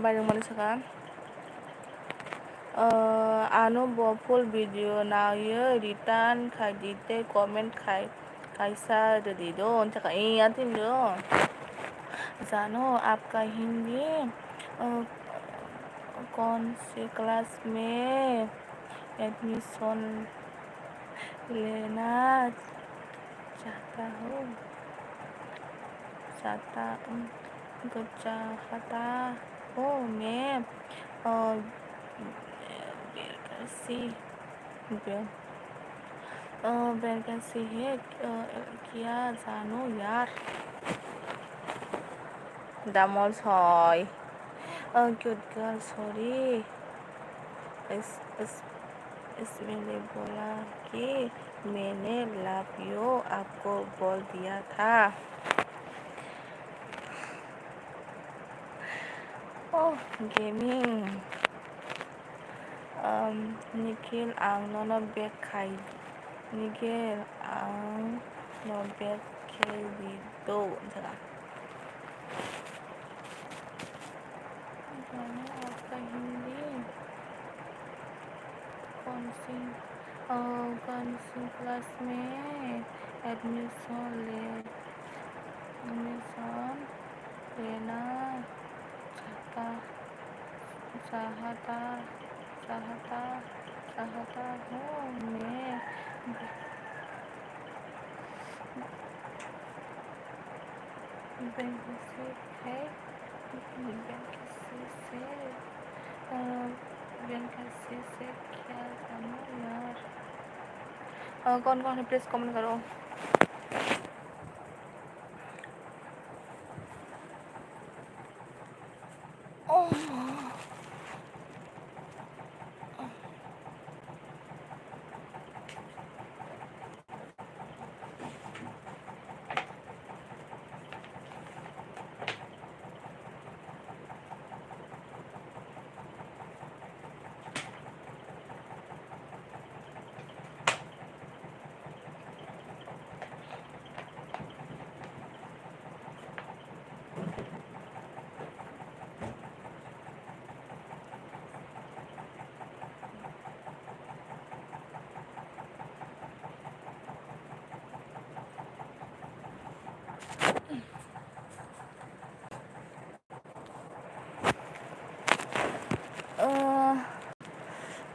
A: Bayang mana saka anu bo full video na ye return khai dite comment khai sa de do saka atin do जानो आपका हिंदी कौन से class में admission लेना चाहता हूँ चाहता हूँ मैं वैकेंसी है क्या जानो यार दामल सॉय गुड गर्ल सॉरी इसमें बोला कि मैंने लव यू आपको बोल दिया था गेमिंग निखिल आं नोनो बेग खाई निखिल आं नो बेग खेल दो जरा क्लास में एडमिशन लेना चाहता चाहता चाहता चाहता हूँ। मैं बैंक से है बैंक से अ, बैंक से क्या जानूँ यार। कौन कौन है प्लीज़ कमेंट करो।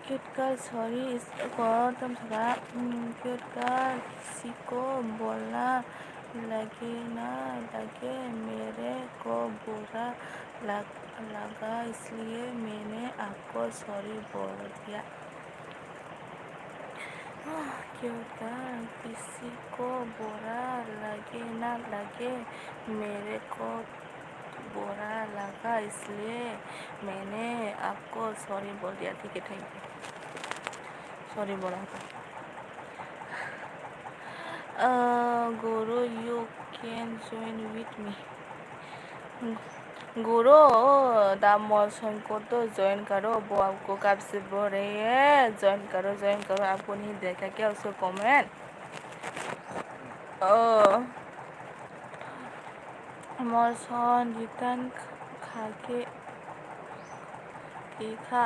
A: क्यूट गर्ल सॉरी इसको तुम सका क्यूट गर्ल किसी को बोलना लगे ना लगे मेरे को बुरा लगा इसलिए मैंने आपको सॉरी बोल दिया। क्यूट गर्ल किसी को बुरा लगे ना लगे मेरे को बुरा लगा इसलिए मैंने आपको सॉरी बोल दिया। ठीक है थैंक यू सॉरी बोला था। गुरु you can join with me. गुरु दामोसन को तो ज्वाइन करो वो आपको कब से बोल रही है ज्वाइन करो आपको नहीं देखा क्या उसको कमेंट। मौसन रिटर्न खाके खा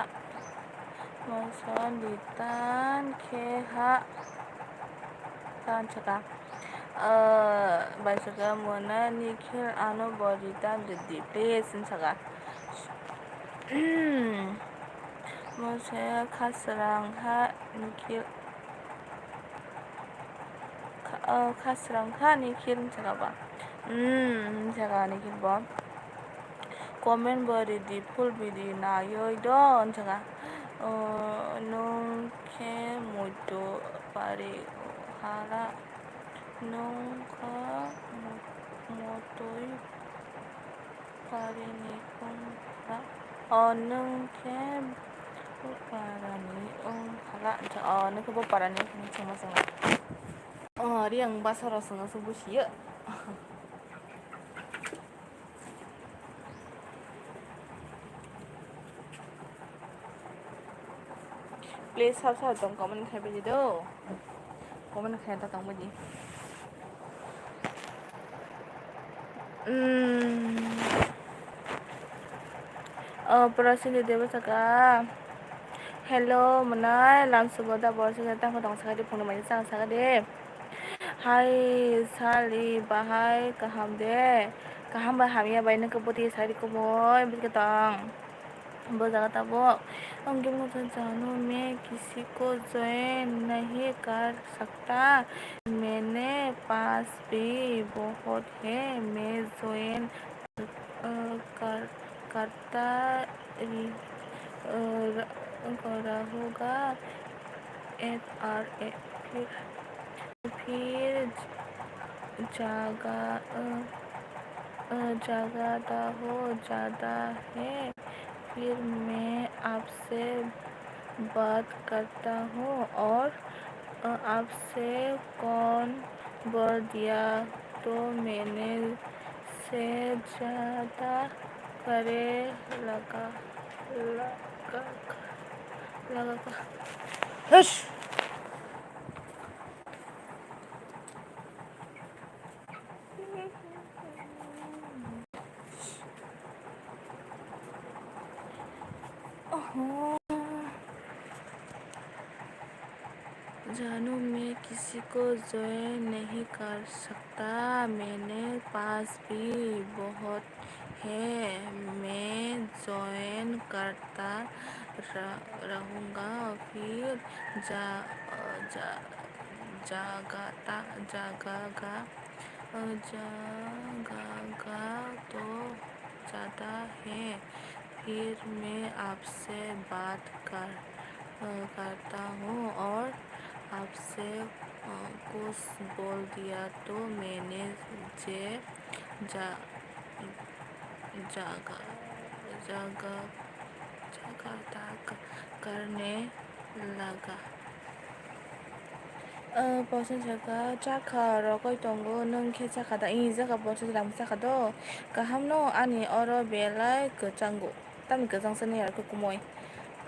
A: मौसन return खेहा Tanchaka Baisaka Mona Nikhil Ano Boditan the place in Saga Mose Kasarang Ha Nikhil Kasarang Ha Nikhil Sagaba Saga Nikhil Bomb Comment body the full video na yo don Saga Nung ke mucho pare hala nunca motoy parani hala nungke parani hala nungke bo parani sama sama riang bahasa rasanya sebut sia. Please subscribe dong comment khai biji do comment khai ta tong biji Perasaan di dewa saka hello menai langsung pada bos datang ke tong saka di pung namanya sang saka de hai sali bahai kaham baham ya bayi nak keputi sari kumoy bis ketang बोला था वो उनके मुझे जानू मैं किसी को join नहीं कर सकता मैंने पास भी बहुत है मैं ज्वाइन करता रहूँगा SRA फिर जगह हो ज़्यादा है फिर मैं आपसे बात करता हूँ और आपसे कौन बोल दिया तो मैंने से ज़्यादा करे लगा हुश जानू मैं किसी को ज्वाइन नहीं कर सकता, मेरे पास भी बहुत है, मैं ज्वाइन करता रहूँगा, फिर जा, जा, जागागा जागागा तो ज़्यादा है, फिर मैं आपसे बात करता हूँ और आपसे कुछ बोल दिया तो मैंने जे जा जागा जागा जागा करने लगा. 버슨 제가 짜카라고 있던 거는 캐차카다 이자가 버슨 남사카도 그 함노 아니 어로 벨라이 그 짱고 तम गजंग से नहीं रखो कुमोई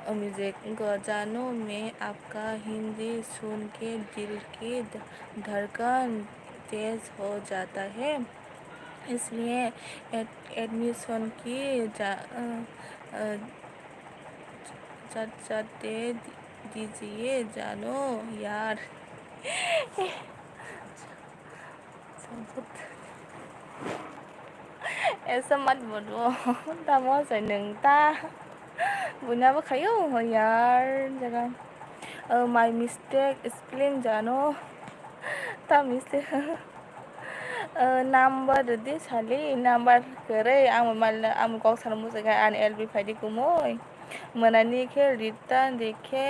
A: म्यूजिक जानो मैं आपका हिंदी सुन के दिल की धड़कन तेज हो जाता है, इसलिए एडमिशन की दे दीजिए जानो यार. ऐसा मत बोलो. तमो से नंगता बुना बखायो हो यार जगह. माय मिस्टेक एक्सप्लेन जानो ता मिस्टेक नाम्बार दे साली नाम्बार करे आम कौ सान मुजगा आन एलबी फाइदी कुमोय मनानी के रिटर्न देखे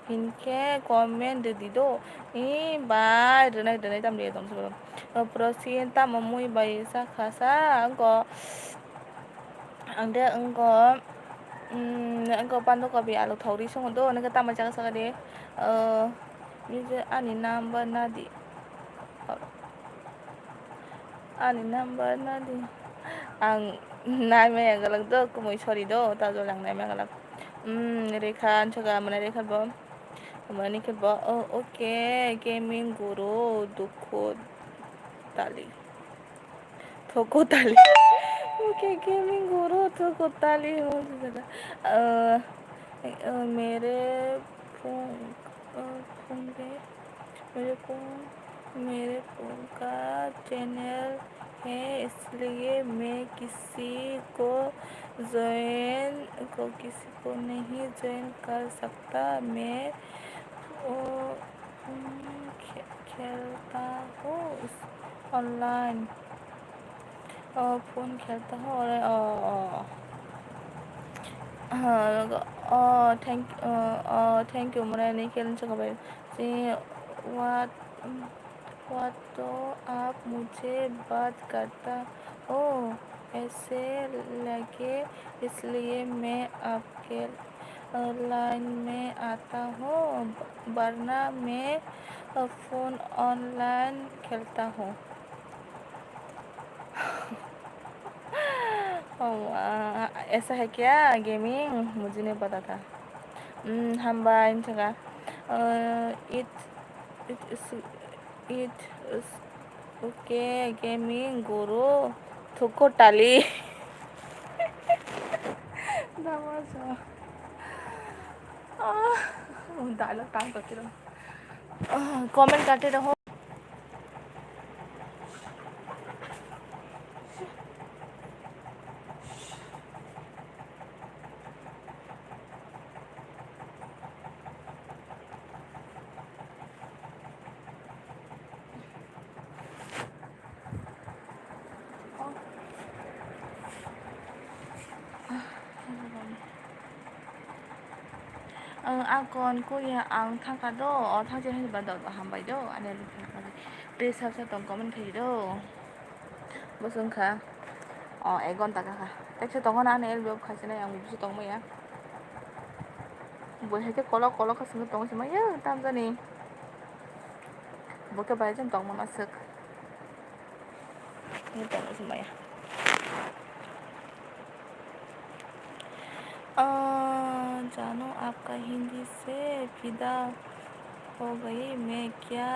A: हिनके कमेंट दिदो इ बाय दनै ताम दे दम सो प्रसिन ताम मुई बाय सा खासा अंको आंदे अंको पाndo कबि आलु थौरी संगदो नों तामा जागा सागदे निजे आनि नाम्बार नादि आनि नाम्बार नादि आं नायमाया गलक दो कुमै सरी दो ताजो लां नायमाया गलक रेखा अनसगा मने रेखा बो मने के बो ओके गेमिंग गुरु दुखो ताली थोको ताली ओके गेमिंग गुरु थोको ताली मेरे फोन फोन पे मेरे फोन का चैनल है, इसलिए मैं किसी को नहीं ज्वाइन कर सकता, मैं खेलता हूँ ऑनलाइन फोन खेलता हूँ और हाँ थैंक यू मैंने नहीं खेलना चाहा भाई जी वाट तो आप मुझे बात करता हो ऐसे लगे, इसलिए मैं आपके लाइन में आता हूँ, वरना मैं फ़ोन ऑनलाइन खेलता हूँ. ऐसा है क्या गेमिंग, मुझे नहीं पता था. हम बाइन जगह इट ओके गेमिंग गुरु थुको टाली डायलॉग टांग करते रहो, कमेंट करते रहो. Akon kuya ang thangkado o thangje hin badal hambai do ane please tong comment thei do bosung kha egon taka kha tekse tong na ane elbo khasina yang busu tong ma ya bo hete kolo khasina tong sima ya tam jani bo ke bai jan tong ma masuk ni tong sima ya. जानू आपका हिंदी से फिदा हो गई, मैं क्या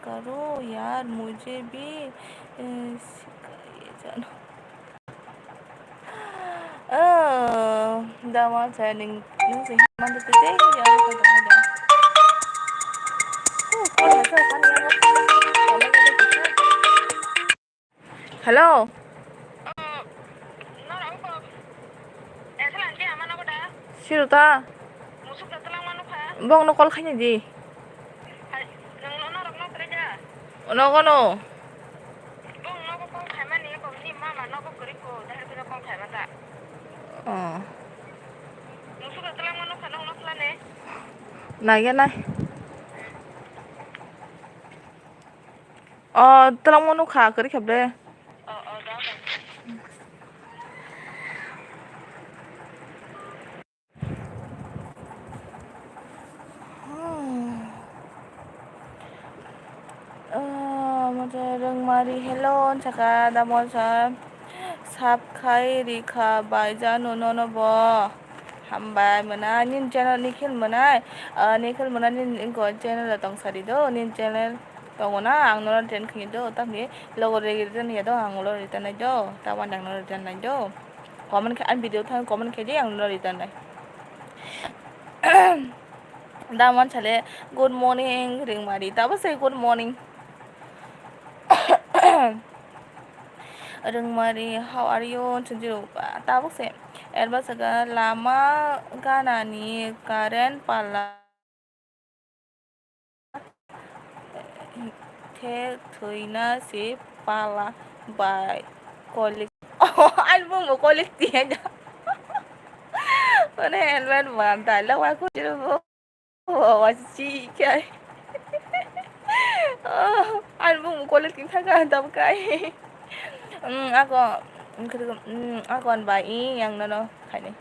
A: करूँ यार, मुझे भी सिखाइए जानू. दावा saya ning sing mandu tete ya Hello. Siruta. Bong no call kanya di. Ono kono. Oh. Này cái này. Telang mau nukha kari khabde. Mata reng mari hello chaka damol sa sap khai rikha bai janu nono bo. Hambai mana nin channel nikhil mana nin inko channel la tong sari do nin channel tong na ang no ten khni do tamni logo re ten ya do ang lo return nai do tawan ang no return nai do comment ka an video thang comment ke di ang no return nai damon chale good morning ring mari tabo say good morning ring mari how are you chunjiru tabo say erba saga lama gana ni karen pala the thuina si pala by colleague album mo colleague tiya ja mana helmet man tala wa ko jiru wa chi kai album mo colleague tin thaga dam kai ako ba yang no khai ni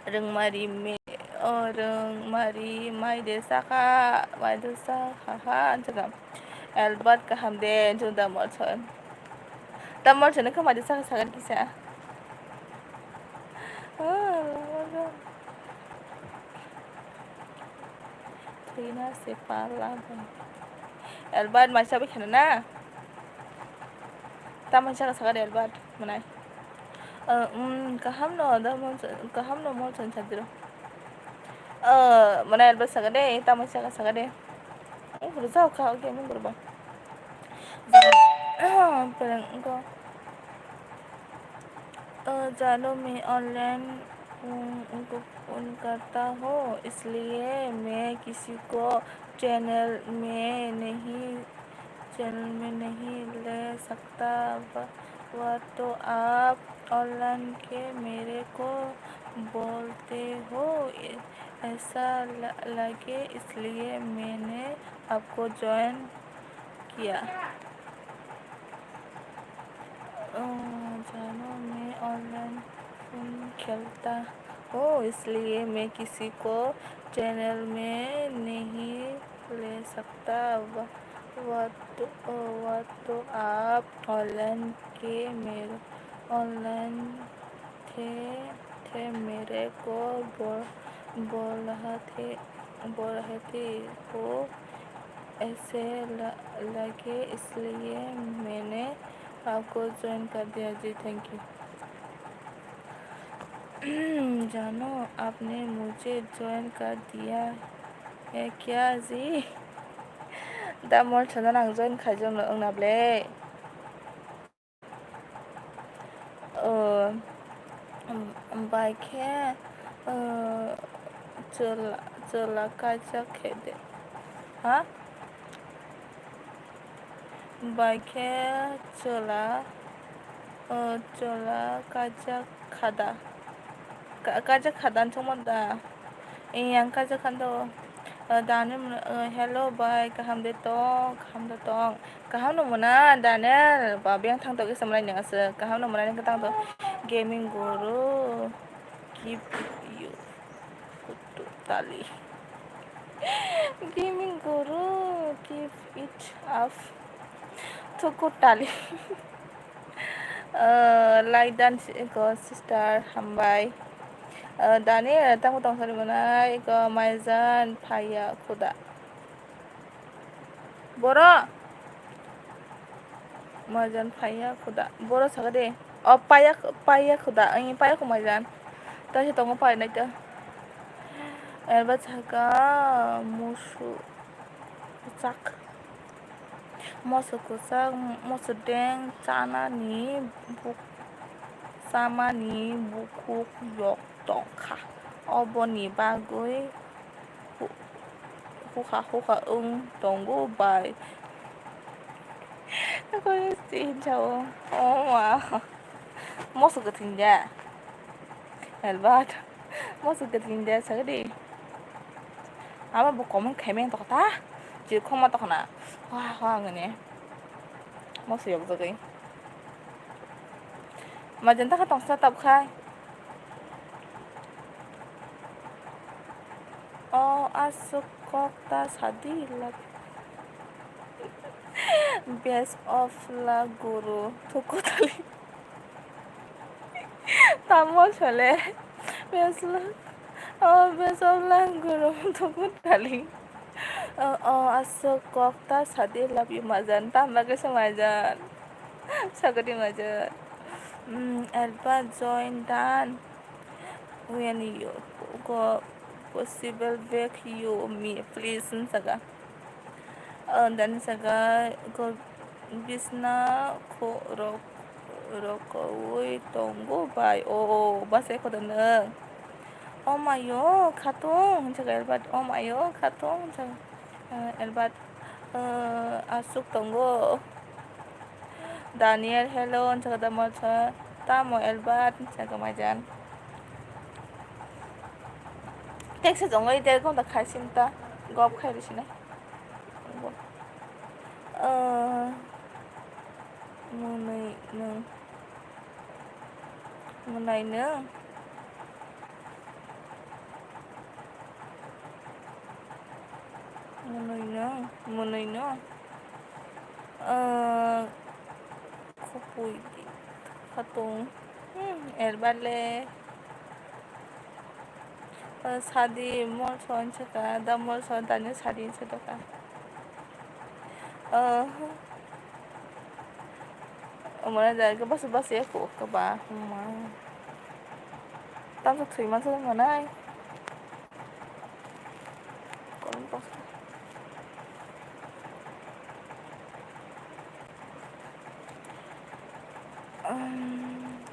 A: reng mari me reng mari mai desa ha anjaga Albert ka hamde junda morchon tamor chone ka mai desa sagan kisa Trina se pala Albert mai sabi khana na tamor saga saga Albert manai kaham no morchon chadiro mana Albert saga de tamor saga de guru sao ka oke mun guru ba perang ko जानो मैं online उन करता हूँ इसलिए मैं किसी को channel में नहीं ले सकता वह तो आप ऑनलाइन के मेरे को बोलते हो ऐसा लगे इसलिए मैंने आपको ज्वाइन किया जानो मैं ऑनलाइन खेलता हूँ इसलिए मैं किसी को चैनल में नहीं ले सकता वह तो आप ऑनलाइन थे मेरे को बोल रहे थे वो ऐसे लगे इसलिए मैंने आपको ज्वाइन कर दिया जी थैंक यू जानो आपने मुझे ज्वाइन कर दिया है क्या जी दामर छना आं ज्वाइन खाजों नाब्ले बाइके चला काजा खेदे हाँ बाइके चला kaja khadan thongmon da yang kaja khando dane hello bye kaham de tong kaham no mona dane ba beng thang to ke samlai ne as kaham no mona ne tang to gaming guru keep you to tali gaming guru keep it up to tali like dan ko sister hambai dani tang tong sari mana ko maizan phaya khuda boro maizan phaya khuda boro sagade paya khuda ai paya ko maizan ta se tong pai nai ta erba chaka musu sak mosoku sak mosodeng samani bukuk yok tongkha oboni bagui huka tongo bai aku sih jauh oh wow mosoku tinja elbat mosoku tinja sagdi ama bu komen kemen tokta ji koma tokna wah ngene moso yok zagai majenta ka tongsa tab khai oh asuk kokta sadi lag best of la guru thukutali tamol chole best of la guru thukutali oh asuk kokta sadi love you majan tambage semajan sagadi majan Alba join dan when you go possible back you me please saga dan saga go bisna ko rokoi tonggo bai base ko dan oh mayo khatung saga elbat oh mayo khatung saga elbat asuk tonggo Daniel hello saga damo tamo elbat saga majan 텍스 정의 되고 나 갈신다 이거 업카이르시네 어 문의는 문의는 코보이디 카통 엘발레 사디 몰선 차가 나 몰선 다니 사디 차도가 뭐라 자 bus ya của các bà mà tam thực thủy mà thôi mà này còn bus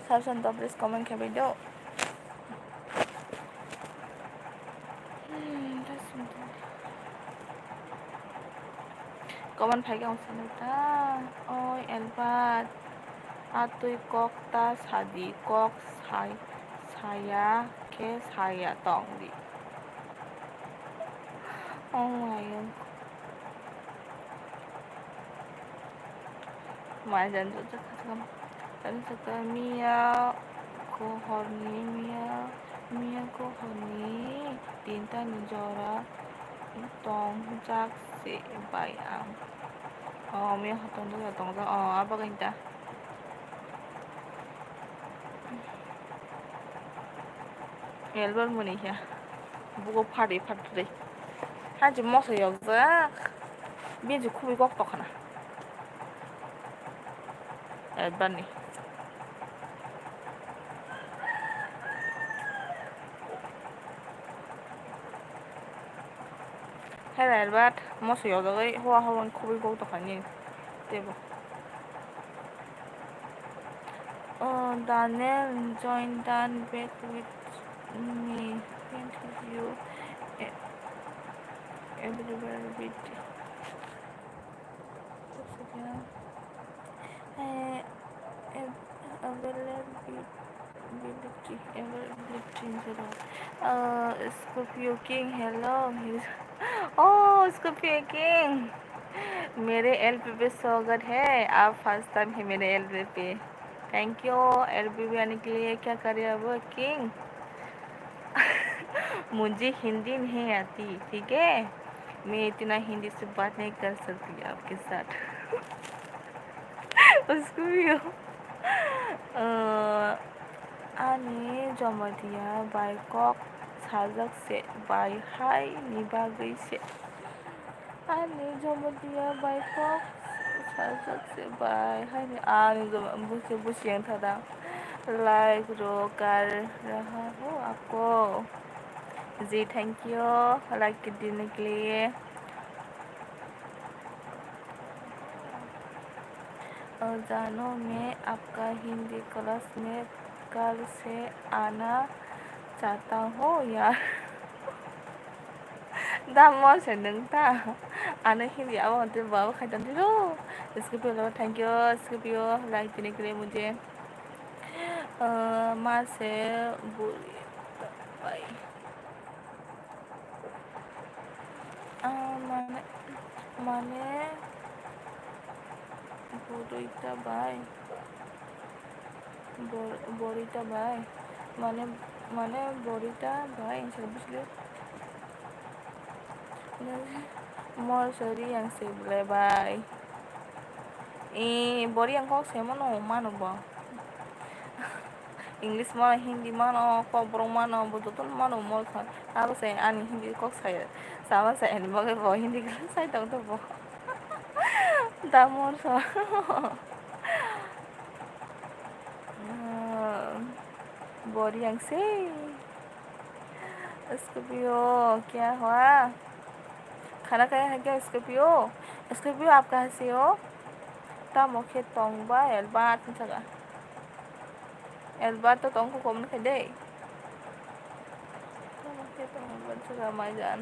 A: Samson please comment ke video comment phải không xin ta ôi elbat atui kok ta sadi kok saya ke saya tong di oh my god mà dần dần chắc mia ko horni tinta nijora tong jak se bai ang mia hatong do tong za apa kinta elbar muni ya bugo phari haji moso yok za biji kubi gok tokana elbar ni Hello elbat moso yok za hoa kubi gok tokani tebo Daniel join Dan back with me interview everywhere with Scorpio King hello Scorpio King Mere LP Pay स्वागत है आप first time है मेरे LP Pay thank you LP Pay आने के लिए क्या करे अब king मुझे हिंदी नहीं आती ठीक है मैं इतना हिंदी से बात नहीं कर सकती आपके साथ उसको भी आने जमदिया बाइकॉक साजक से बाई हाई निभागई से आने जमदिया बाइकॉक साजक से बाई हाई आने जम बुझे बुझियं था लाइक रो कर रहा हूँ आपको जी थैंक यू लाइक देने के लिए जानो मैं आपका हिंदी क्लास में कल से आना चाहता हूँ यार दा मौसम नोंथा आना हिंदी अब होते बाबा खाइतन दिलो इसके पे थैंक यू इसके पे लाइक देने के लिए मुझे माँ से बुरी बाय माने माने बुरीता बाय बोरिता बाय माने माने बोरिता बाय sebesar more sorry yang sebelah baik bori yang kau semua no mana bang English mana Hindi mana kau berong mana betul mana mau kan aku saya ani Hindi kau saya sama saya ini bagai bawa Hindi kan saya tahu tuh bawa dah more so bori yang sih Scorpio क्या हुआ खाना खाया है क्या Scorpio Scorpio आप कहाँ से हो ता मोखे तोंगबा एलबात जगह एलबात तो तोंग को कम नहीं दे ता मोखे तोंगबा जगह माजान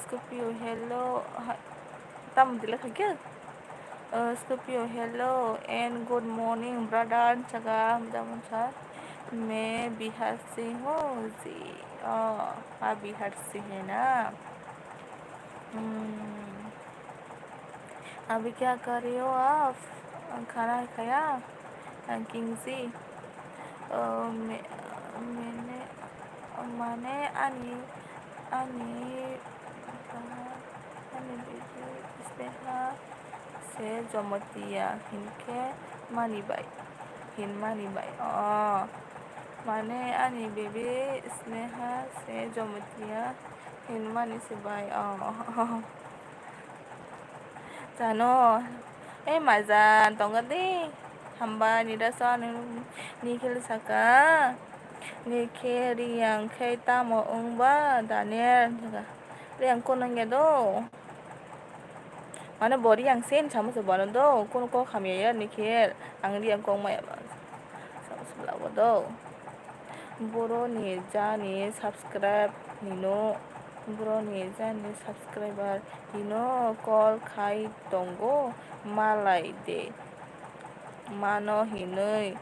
A: स्कॉर्पियो हेलो ता मुझे लगा क्या Scorpio hello and good morning brother जगह मुझे मैं बिहार से हूँ जी आप बिहार से है ना अभी क्या कर रहे हो आप खाना खाया किंगसी मैंने माने आनी आनी आनी स्नेहा से जमतिया हिनके मानिबाय हिन मानिबाय माने आनी बेबी स्नेहा से जमतिया हिन मानि सिबाय जानो mazan tonga di hamba ni dasa ni kil saka ni kiri yang kita mau ungba Daniel juga yang konon do mana bori yang sen sama sebaran do kono ko kami ya ni kir ang di yang kong mai sama sebelah do boro ni jani subscribe nino bro ni jani subscriber nino call khai tongo malai de mano hinoi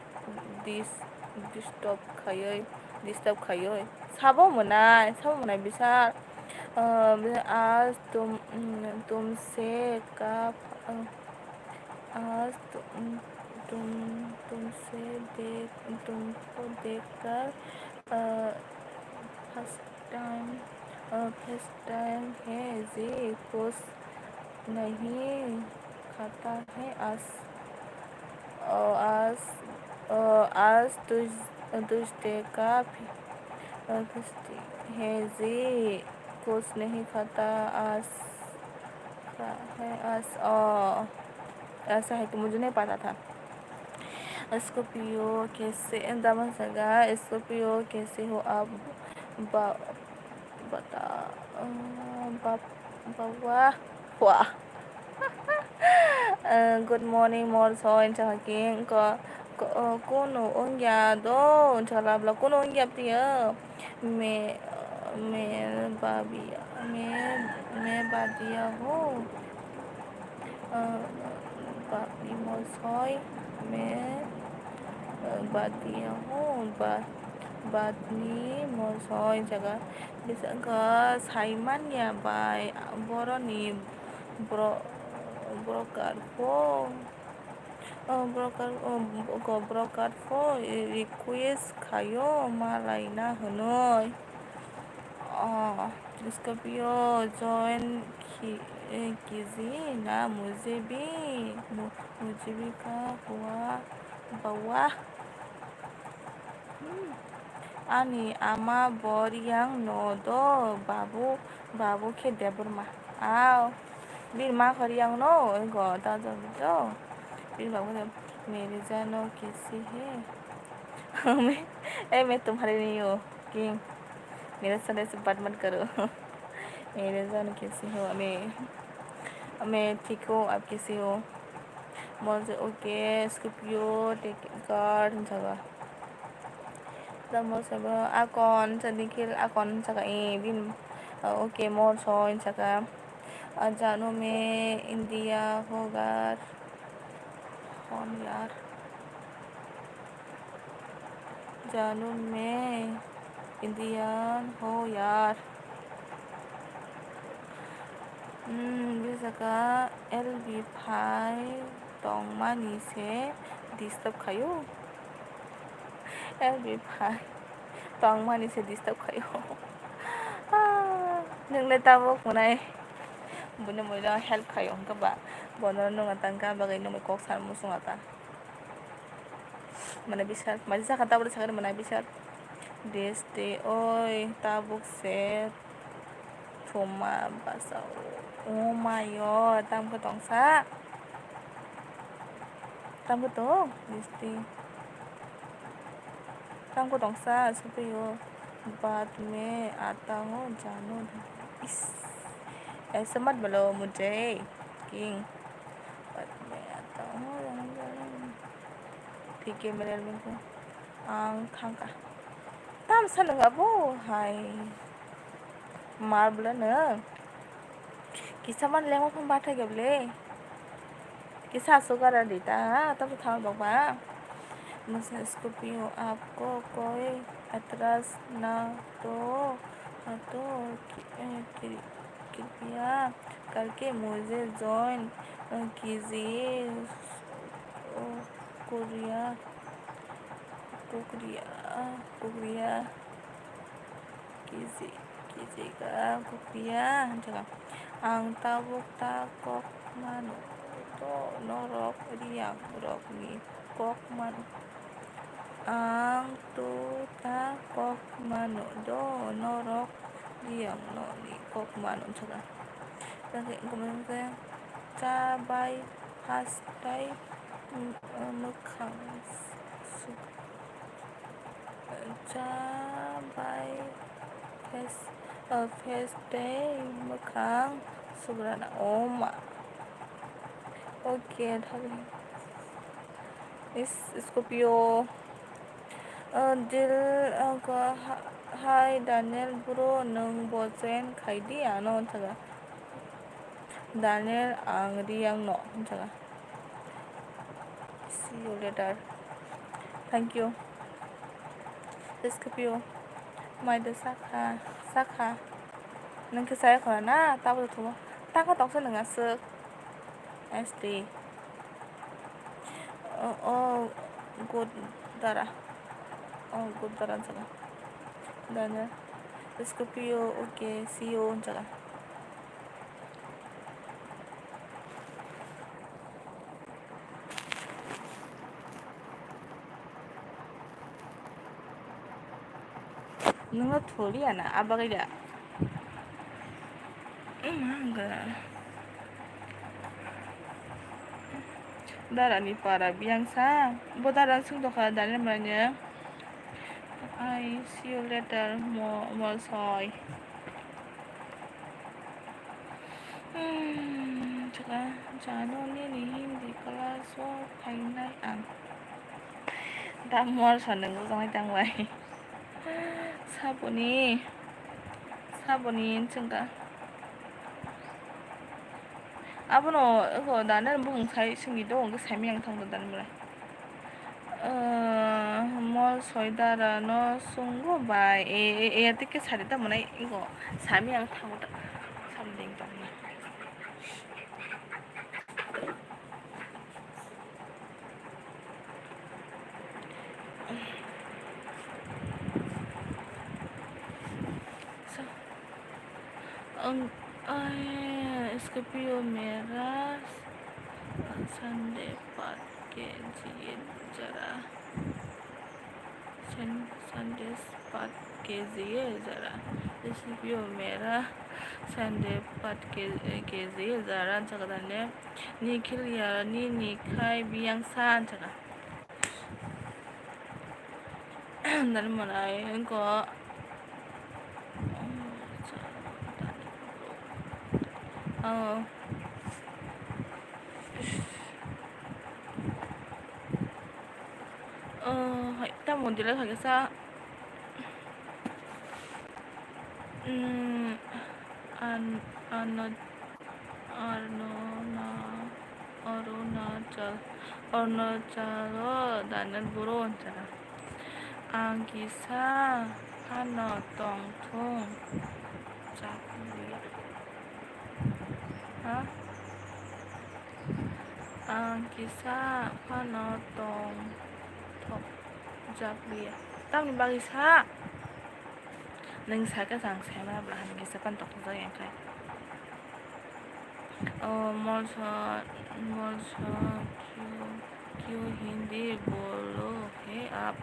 A: disturb खायै साबो मोनाय bisa आज तुमसे का आज तुमसे तुमको देखकर first time है जी कुछ नहीं खाता है आज तुझे का है जी कुछ नहीं खाता आज है ऐसा है कि मुझे नहीं पता था स्कॉर्पियो कैसे दमन सगा स्कॉर्पियो कैसे हो आप बता बाबा वाह good morning morsoin chaking ko kono ongya do chalabla kono ongya tia मैं बाबिया मैं बादिया हूँ बाबी मोसोय मैं बादिया हूँ बादनी मोसोय जगह बिसंगा साइमानिया बाय बरनी broker for request kayo malay na honoy Scorpio join कीजिए ना मुझे भी का हुआ bawa ani ama boriang nodo babu ke Debbarma bir ma kariang no go ta do bir babu मेरे जानो कैसी है मैं तुम्हारे नहीं हूँ किंग मेरे साथ ऐसे बात मत करो मेरे जानो कैसी हो मैं ठीक हूँ, आप कैसे हो? मजे ओके स्कॉर्पियो टेकिंग कार्ड जगह दमो सब akon sedikit akon saka bin okay मोर सोइन सका जानू में इंडिया होगा कौन यार जानू में इंडियन हो यार bisa ka LB5 tong mani se disturb kayo LB5 tong mani se disturb kayo nung letawok mo na Buna mo lang help kayo ka ba bono nung atang ka bagay nung may koksan mo sungata manabisat malisa ka tawag sa akin manabisat deste oy tabok set Thuma basa oh my god tam ko tong sa tam ko to deste tam ko tong sa supiyo बाद में आता हूँ जानू इस ऐसे मत बोलो मुझे king बाद में आता हूँ ठीक है मेरे एल्बम को खांका tam sana nga po hai marbla na kisa man lemo pang bata gable kisa sugara dita tapos tama ba Mas Scorpio आपको कोई एतराज ना तो कृपया करके मुझे ज्वाइन कीजिए कुरिया कुरिया कुरिया कीजिएगा कुरिया जगह ang tabok takok mano to norok riang rok ni kok mano ang tuta kok mano do norok riang no ni kok mano jaga jadi kemudian cabai pastai mekang cabai Day mekang Subrana Oma okay thali is Scorpio dil ko hi Daniel bro nung bozen khaidi ano taga Daniel ang riang no taga see you later thank you Scorpio my the sakha nung kisaya ko na tapos tumo taka tong sa nga suk SD good dara good dara jaga Daniel Scorpio okay see you jaga nunga tholi ana abaga Darani para biangsa bodaran sung doka Daniel manya I see you later more soy jaga Janu ni hindi kelas so kainai ang damor saneng usang itang wai sabuni chungka 아버노 이거 나는 뭐 사이 승기도 그 세명 통도 다는 거라 뭘 소이다라 너 송고 바이 에 어떻게 살이다 뭐나 이거 세명 타고다 삼딩 동네 Scorpio मेरा Sunday पात के जिए जरा Sunday पात के जिए जरा Scorpio मेरा Sunday पात के जिए जरा जगह ने निखिल यार नि खाई बियांग सान जगह dan mulai ko ta một tí nữa phải cái sao an an Arnona Arunachal Arunachal danan buron cara Angkisa Hana Tongthong Jaklia ha Angkisa Hana Tongthong Jaklia tao ni bagisa nang sa ka sang sema blahan gisa pan tok sa yang kai मौसा मौसा क्यों क्यों हिंदी बोलो है आप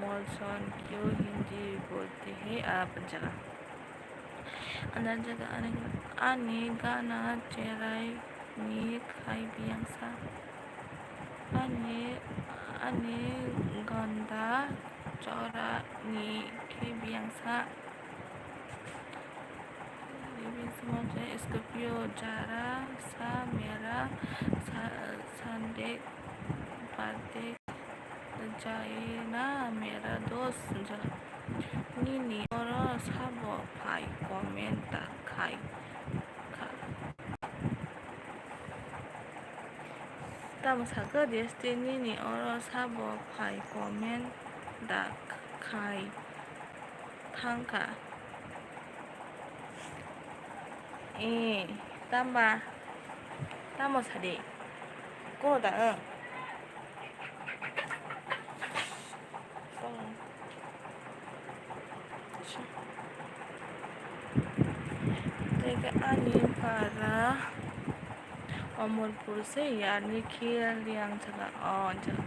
A: मौसन क्यों हिंदी बोलते हैं आप जगह अंदर जगह आने गाना चेराई नी खाई बियांसा आने आने गंदा चौरा नी के बियांसा Scorpio Jara Sa Mera Sande Pate Jaina Mera Dos Nini Oro Sabo Pai Comenta Kai Tama Saga Destiny Nini Oro Sabo Pai Comenta Kai Tangka tama tama sade cô ta Teka ani para Omolpur se year Nikhil yang jaga jaga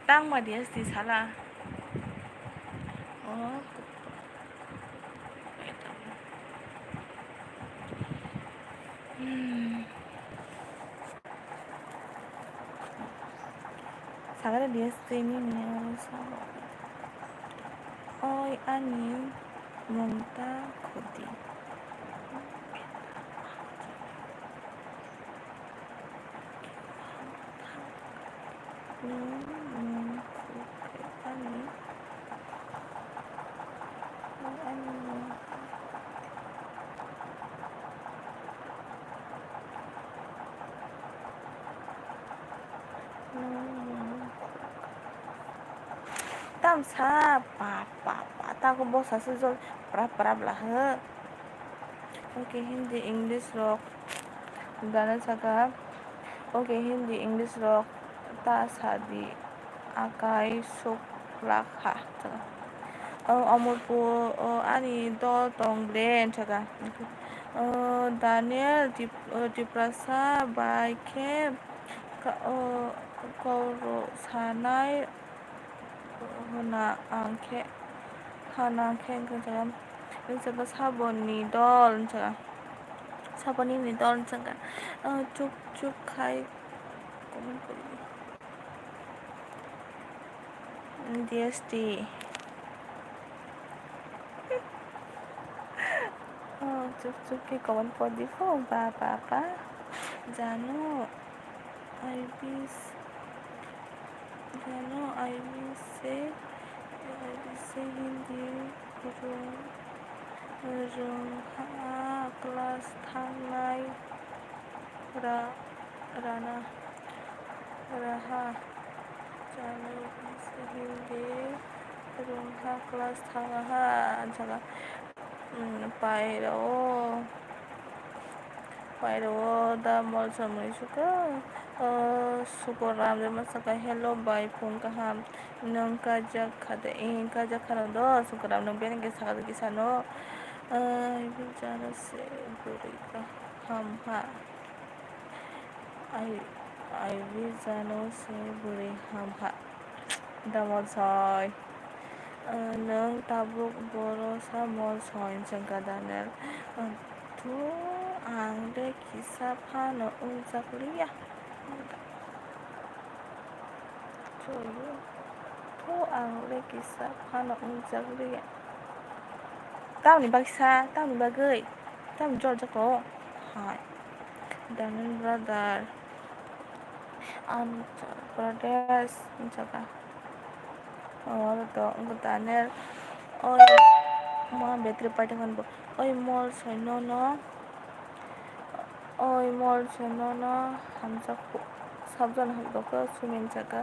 A: tang ma dia di salah oh salah dia sini nih salah oi ani monta kodi tam sa pa ta ko bosa se zo pra blah he oke Hindi English rock gana saka oke Hindi English rock ta sadi akai suklakha Amurpur ani do tong brain chaka Daniel Diprasa by Camp Koro Sanai Hana Angke Hana Angke chaka chaka saboni dol chaka saboni ni dol chaka chuk chuk khai comment kori DST chuk chuk ke comment kori fo ba Janu I will say Hindi kelas Thanai Rana Raha Janu Hindi kelas Thanai jaga Pairo da mol samai suka sukoram de masaka hello bye phone kaham nang kajak khade kajak khano do sukoram nang ben ge sakad ki sano bijana se burika ham ha ai bijano se buri ham ha da mol soy nang tabuk boro sa mol soy jangka danel tu angde kisah pano unjak liya tu angde kisah pano unjak liya tao ni bagsa tao ni bagay tao ni jol jako hai danan brother Andhra Pradesh jaga to Daniel oi ma betri party kan bo oi mol soino no oi mol soino no hamjak sabjan hamjak sumin jaga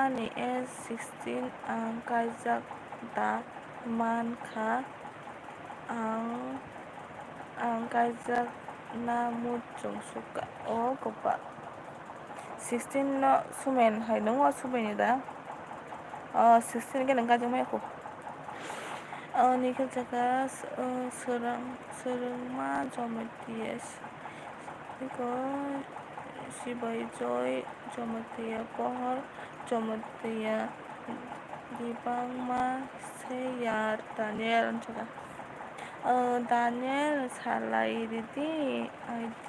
A: ani S16 ang kaijak da mankha ang kaijak na muchung suka o gopa 16 no sumen hai nung o subeni da 16 ke nang kajang mai ko nikah jaga serang jomatias iko sibai joy jomatia pohor jomatia dibangma seyar Daniel jaga Daniel salai didi ID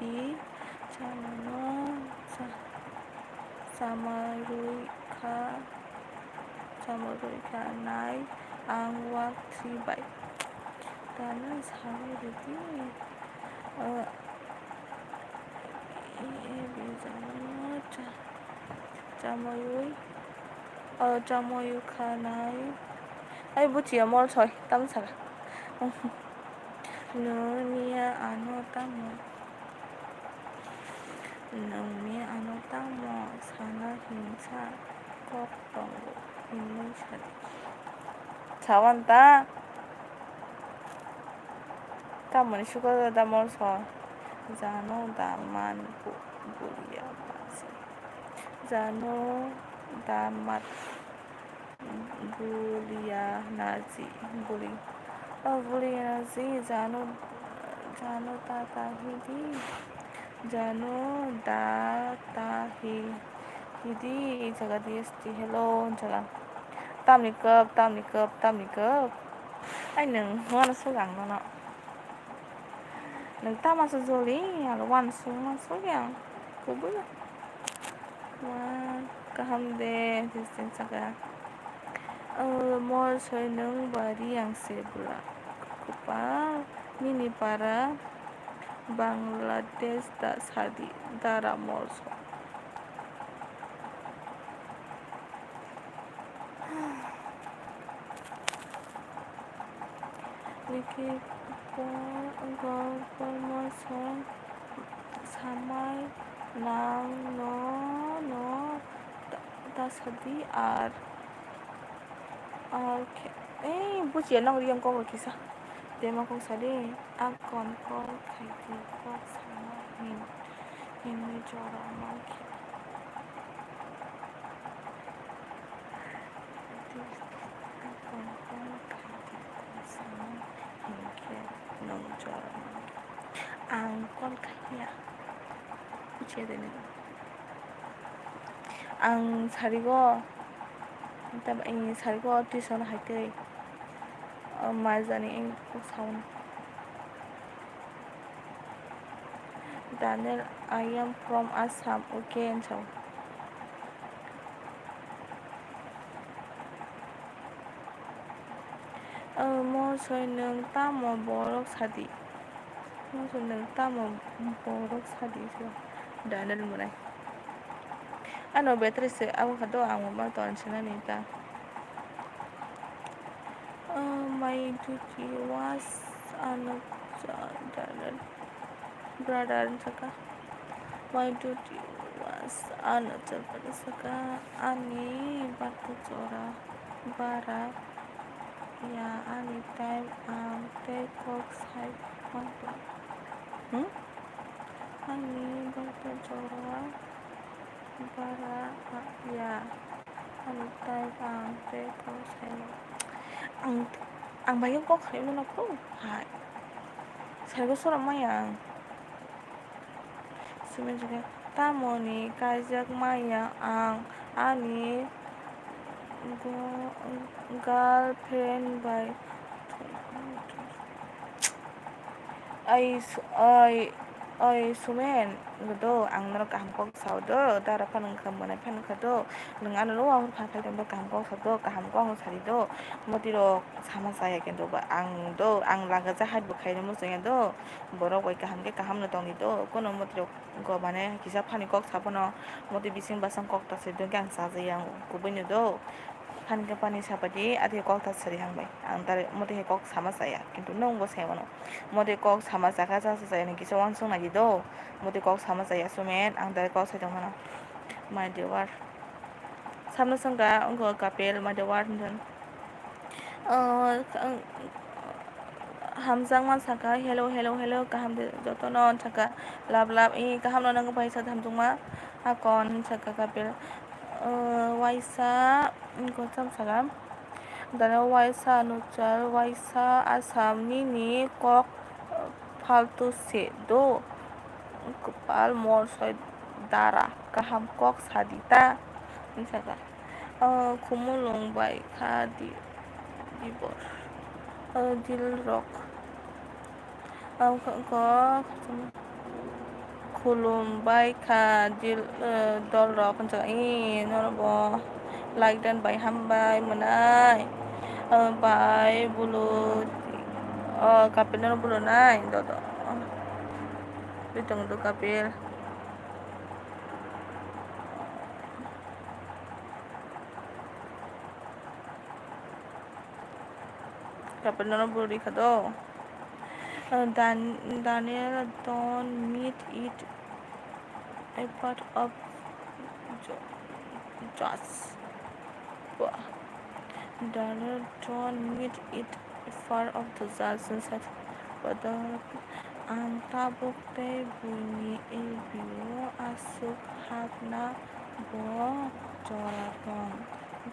A: Janu samaruika nai ang wak sibai Daniel salai didi Jamoyu kanai ai buci ya mol soy tam sara Nunia ano tamo sana hinsa kok tonggo hinung sari jawanta tamoni suka da mol so Janu daman bulia pasi Janu damat bulia nazi bulia nazi Janu tata hidi Janu data hidi jaga DST hello jaga tam ni cup ai nung ngon su gang no nung tam masuk zoli al wan su masuk yang kubu wah kaham de distin jaga mol soy nung bari yang sebula kupa mini para Bangladesh da sadi dara mol so Niki Gormosong samai nang no dasadi ar buci nang riam ko kisa dema kong sadi akon ko kaiti ko sama hin jora maki akon ko kaiti ko sama hin ke nong jora maki angkon kaya buci dene ang sarigo tab ang sarigo tuition haite mazani ang sound Daniel I am from Assam okay and so mo soy nung tamo borok sadi mo soy nung tamo borok sadi so Daniel mulai ano Beatrice ako kado ang maton sina nita my duty was ano Daniel brother saka my duty was ano saka ani batu chora bara ya ani time take off side ani batu chora bara ya ani time take off side ang bayang ko kayo na po hai 살고 소란 마야 쓰면 저게 따모니 가작 마야 아니 girlfriend by I Oi sumen godo ang naro kaham kok saudo dara panang kamana pan kado lengan lo ang pakai do kaham kok saudo kaham kok sarido modiro sama saya kendo ba ang laga jahat bukai mo senya do borok wai kaham no tong do kono modiro go mane kisa pani kok sabono modi bising basang kok ta sedo gang sa yang kubunyo do pani sabadi adi kok ta seri hang bai ang tare modi kok sama saya kintu nong go sewono modi kok sama jaga jasa saya ni kisa wangsung lagi do modi kok sama saya sumen ang tare kok sedang mana my dear sama sangga engko kapel my dear dan hamjang man saka hello kaham de joto non saka lab kaham no nang paisa hamjung ma akon saka kapel waisa engko sam sagam dana waisa nuchal waisa asamni ni kok faltu se do kepal morsoi dara kaham kok sadita misalkan kumulong bai kadi dibor dil rock ko kulum bai ka dil dol rock kan i norbo like dan bai hambai manai bai bulu kapil na bulu nai do bitong do kapil na bulu di kado Daniel don't meet it a part of just Daniel don't meet it a part of the just sunset pada ang tabok tay bunyi ilbiyo asuk hapna bo joratong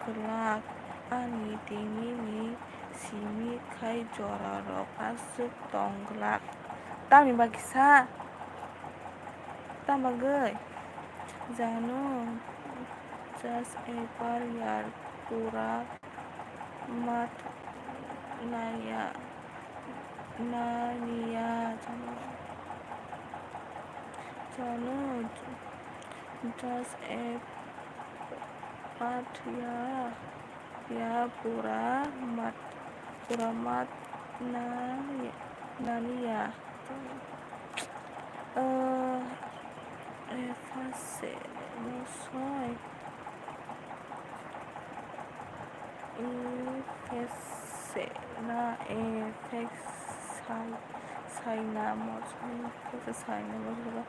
A: gelak ani tingini simi kai jorarok asuk tonglak tami bagisa tamagoy Janu just ebar yar pura mat naya Janu just a pat ya pura mat nania efase musoy efese na sai na mos sai na mos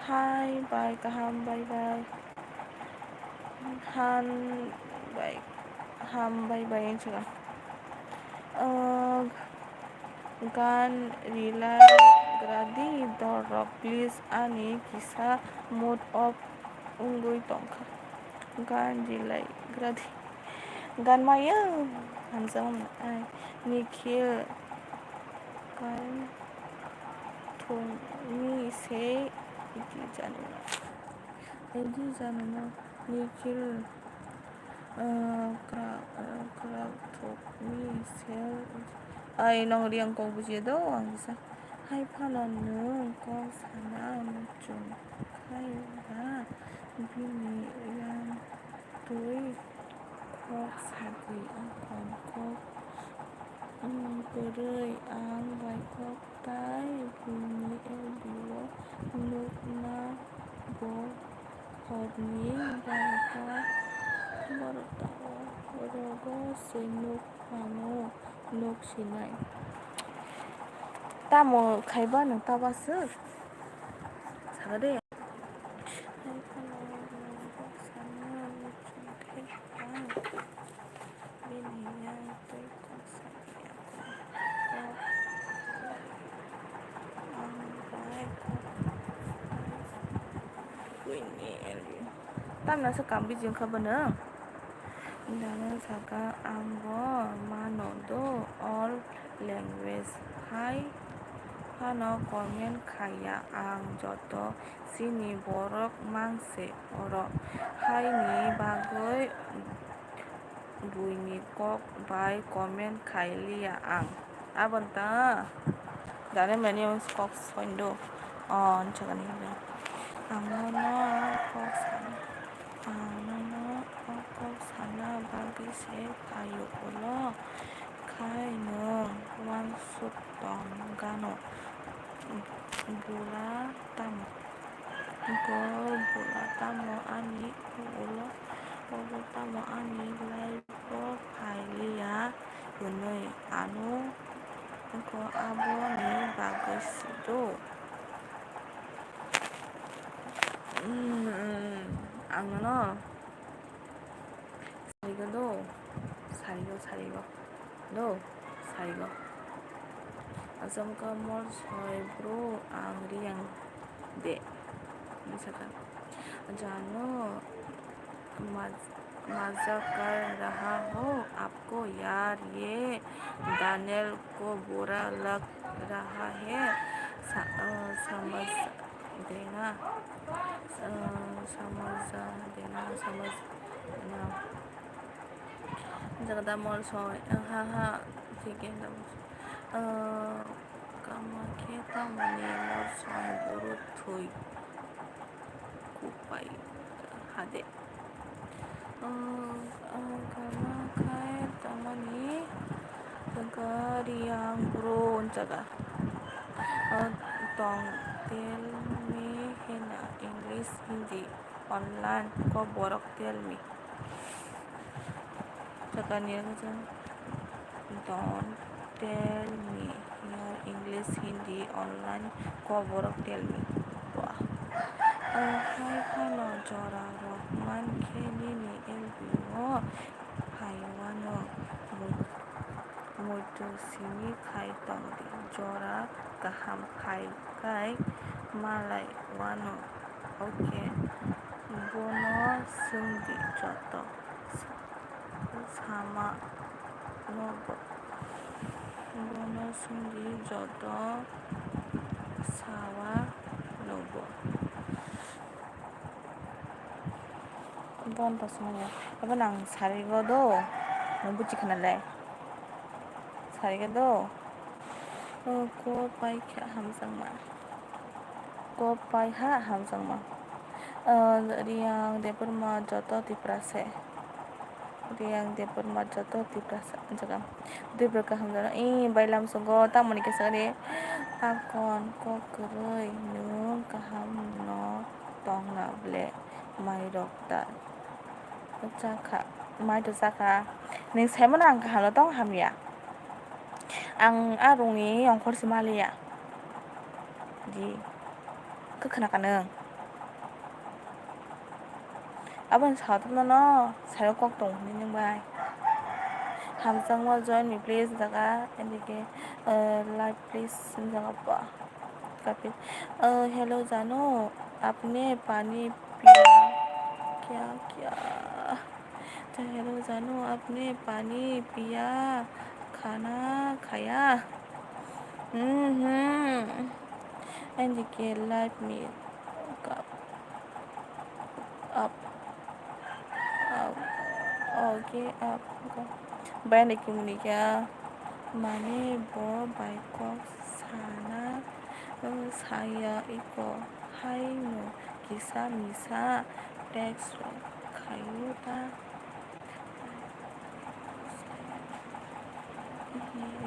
A: hai bye kaham bye bye han bye ham bye bye juga gan relay gradi dorok please ani kisah mode of unggoy tongka gan relay gradi gan maya hamzam ai nikhil kan thung ni se iki janu na nikhil krak thuk ni se ai nong riang kong buji do ang bisa hai phanon nu kong sana muchun hai ba bini yang tui kok sadi ang kon kok berei ang bai kok tai bini elbiwo nuk na bo hodni bai kok borogo se nuk pano nuk sinai tamo khaiba nang tabasu sagade hai pano kok sana muchun kai bini yang tui kok sadi tam na sa kambi jing kabana dana saka ambo manodo all language hai hano komen kaya ang joto sini borok mangse oro hai ni bagoy buini kok bai komen kailia ang abanta dana many kok soindo 저거는 아무나 꼭 사나 아무나 꼭 사나 바비세 타요 올라 카이는 완숙덩가노 bula tamo go bula tamo ani ulo bula tamo ani laibo pailia yunui anu go abo ni bagasido angano sarigo sarigo do sarigo asam mol soy bro angriang de misalkan Janu मजा कर रहा हो आपको यार ये Daniel को बुरा log रहा है समझ देना समझ देना जगदा मोल सोय हाँ ठीक है कामा खेता मने मोल सोय बुरु Thuy कुपाई हादे karena kaya teman ini negara yang beronjaga tong tell me hena English Hindi online ko borok tell me jaga niya ka don't tell me your English Hindi online ko borok tell me wah hai kana jora rohman keni ni elbino haiwano mutu sini kai tongdi jora kaham kai malai wano oke bono sungdi joto sama nobo bono sungdi joto sawa nobo 한번 더 쓰면요. 이번엔 살고도 묵직하네. 살고도 고바이 함상만. 고바이하 함상만. Riang Debbarma joto diprase. Riang Debbarma joto diprase. Jangan. Dibor hamzana. Bailam sogo tamani kesari. Akon ko keroi nung kaham no tong na ble mai dokta. Jaka mai do jaka ning saimon ang kahalo tong hamya ang arungi ang khorsi malia di kekanakaneng abang saatna no sayo kok tong ning bai hamjang mo join me please jaka endike like please jaka pa kapi hello Janu आपने पानी पिया क्या hello जानू आपने पानी पिया खाना खाया and you let me up okay up band क्या माने वो बाइको साना saya iko hai no kisa misa text kayu ta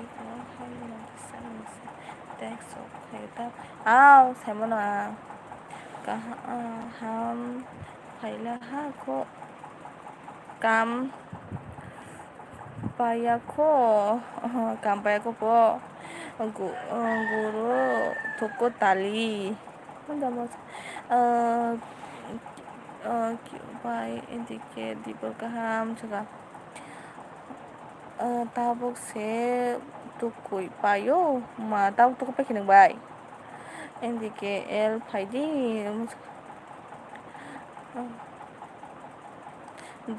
A: iko hai no kisa misa text kayu ta saya mana ham kaila ha ko kam payako po guru toko tali by indicate dibor kaham jaga tabok se tukui payo ma tabok tuku pakinang bay indicate el paidi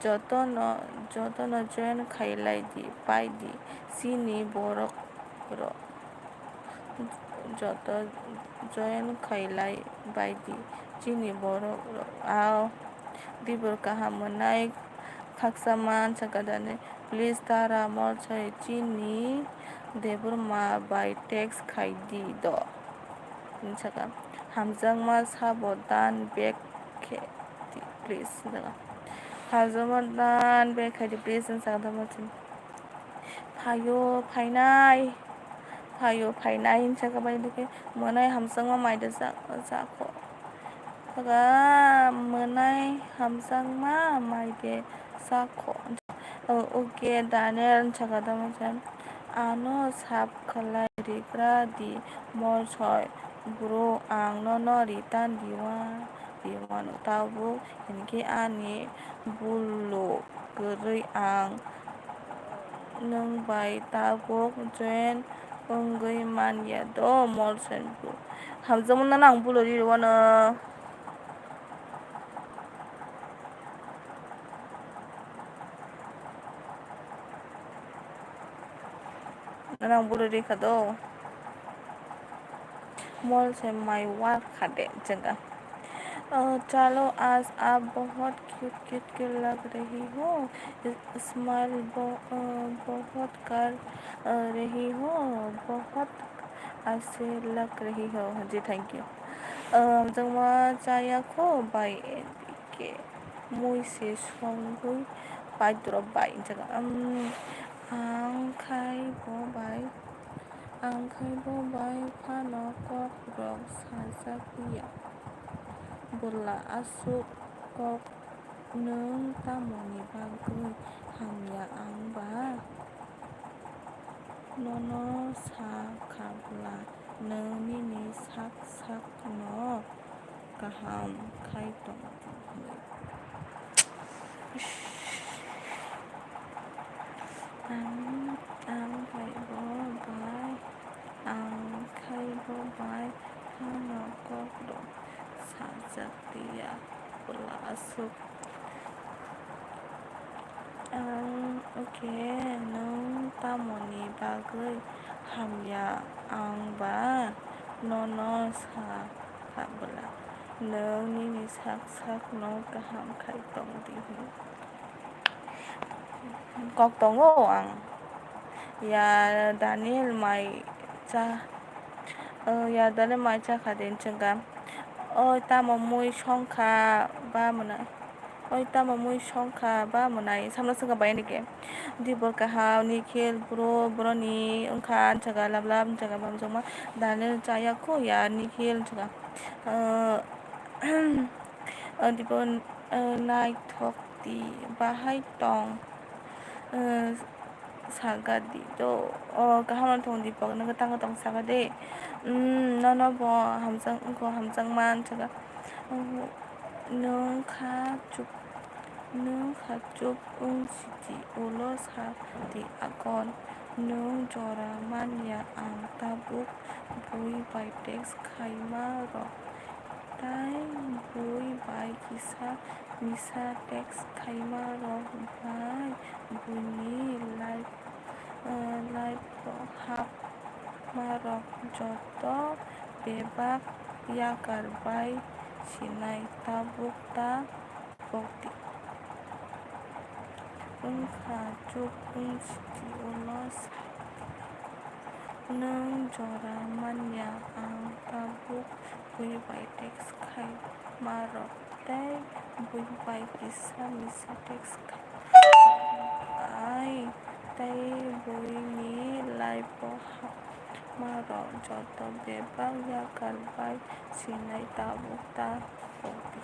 A: joto no join khailai di pai di sini borok ro joto join khailai bai di sini borok ro dibor kaham manai khaksaman sakadane please tara mor chai chini Debbarma by text khai di do Jaga hamjangma sabodan bek please jaga hamjangma bek please jaga matin Hayo फायनाय जागा बायदि मोनाय हामजांमा मायदा जाखो जागा मोनाय हामजांमा मायदे जाखो okay Daniel जागा दामोन आनो साब खलाय रिग्रा दि मरसय ब्रो आं न रिटान दिवान ताबु इनके आनि बुल्लो गोरै आं नों बाय ताबुक जेन Unggoy man ya do mol sen bu. Hamzamon na nang bulo di wana. Nang bulo di kado. Mol sen mai war khade जगह चलो आज आप बहुत क्यूट लग रही हो स्माइल बहुत कर रही हो बहुत अच्छे लग रही हो जी थैंक यू जोंमा जायाखौ बाय के मुइसे संगुइ बायद्रबाय जागा आंखायबोबाय फानो क'क्राझार साजाफैया बोला आसु क'क नों तामनि बागै हामया आंबा न'न साखाब्ला नोंनि साक न' गाहाम खायदं आंखायबोबाय फानो क'क्राझार साजाफैया बोला आसु ओके नों तामनि बागै हामया आंबा न'न साखाब्ला नोंनि साक न' गाहाम खायदं दिहुन kok tongo ang ya Daniel mai cha khaden chunga oi tamo mui songkha ba monai samna sunga bayani ke dibor kaha nikhil broni ungkha chaga lablab chaga bamjoma Daniel chaya ko ya nikhil chaga dibor nai thok di bahai tong sagadi do gahaman tong di pok naga tang sagade no bo hamjang man chaga nung kha chup siti ulo sa di agon nung jora manya ang tabuk bui by text khaima ro tai bui by kisa misa text khaima ro by buni live hap marok joto bebak yakar by sinai tabuk ta bokti ungkha chup siti ulos nung jora manya ang tabuk bui by text khai marok tai bui by kisa misa text khai tai bui ni live hap marok joto bebak yakar by sinai tabuk ta bokti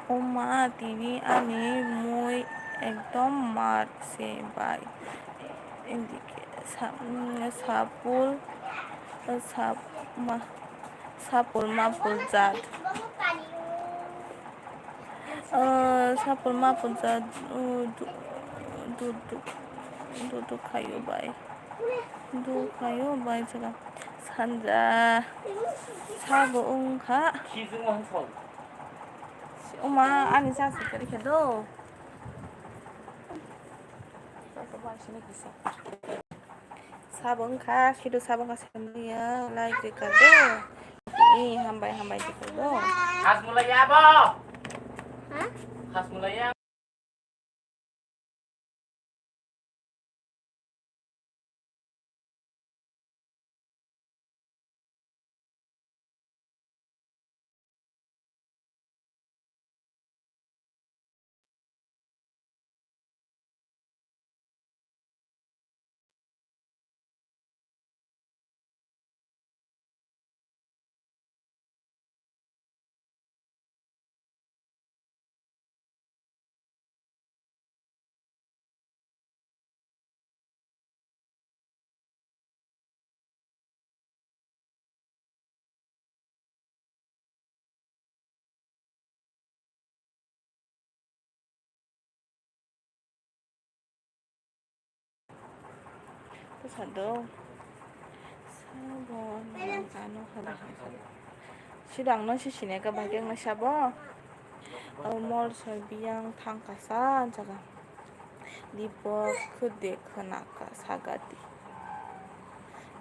A: Uma tini ani muy ekdom mar se bai indike sapul mapul zat du kayo bai jaga sanja sabu ungkha Uma ani sasa kari kedo sabong ka kido sabong ka semlia like dekado hambai dekado
B: khas mulai apa khas mulai
A: 사도 4번 Janu 하다 시랑는 시시네가 바갱나 샤버 몰 설비양 탕카산 자가 dibor kede kenaka sagati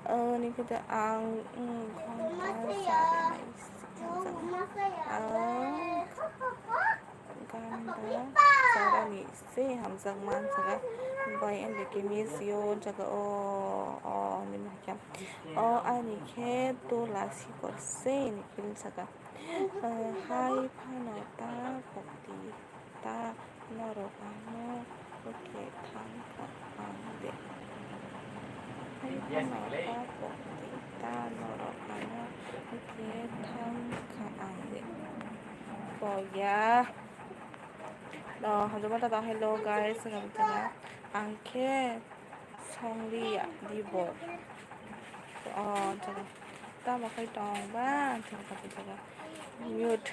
A: ini kita ang ganda cara ni si hamzang man jaga bay and the kemisio jaga ni macam ani ke to lasi korse ni kil jaga hai panota pokti ta norokano oke tangka ande hai panota pokti ta norokano oke tangka ande oh ya 한번더 hello guys 감사합니다 안케 성리야 dibor 제가 따먹을 동안 제가 mute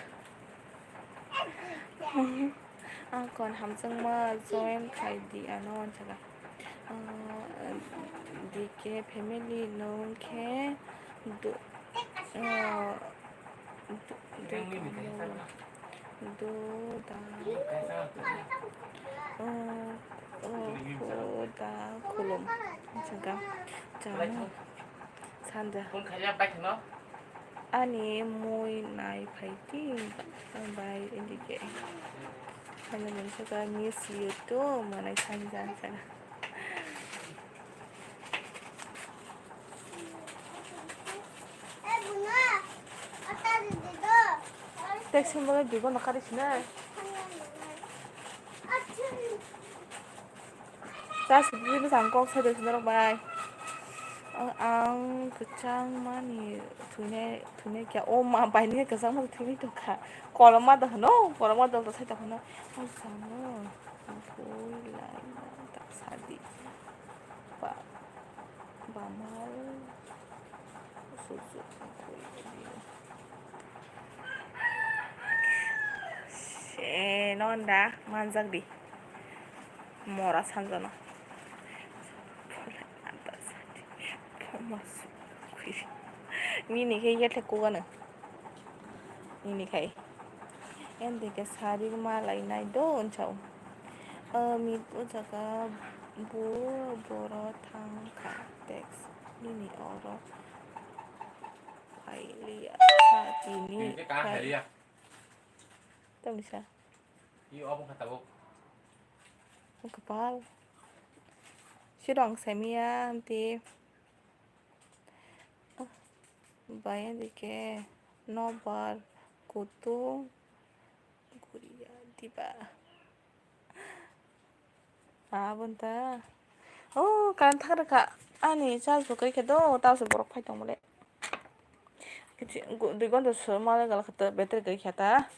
A: còn 함정 뭐 join ID 아노 제가 디케 패밀리 논케 두 Doda kulum jaga Janu sanda ani muy nai paiti by indike hanya mencoba miss you tuh mana sanda jaga 택시 먹을 비고 나가리시네. 자, 집에 잠깐 세대시도록 바이. ang kecang mani tune kya ma bai ni ka sang ma tuni to ka kola ma da no kola ma da sai ta no ai sama pui lai ta sadi ba mal su non manjak di mora sanjana mini kai yet ko gana mini kai en de ke sari ma lai nai don chau mi to jaga boro thang ka tex mini oro ai lia sa ti ni kai tâm đi sao
B: yêu ông kata buk
A: kepal si dong semia nanti bayang dike nobar kutu guria tiba bentar kan thar ka ani chal su kai kedo tao su borok phai tong mole dui gon to su ma gal khata better kai khata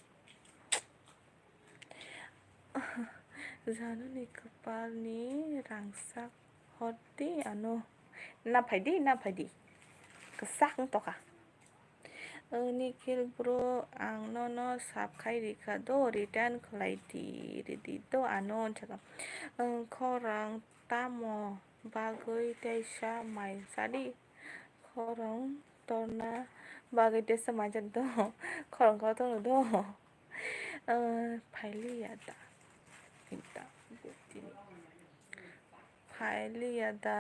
A: Janu ni kepal ni rangsak hoti anu na phai kesak to ka ni kil bro ang no sap khai rika do return khlai di do anon chaka khorang tamo bagoi teisa mai sadi khorang torna bagoi teisa mai jan do khorang ko to do phaili yada hinta phaili yada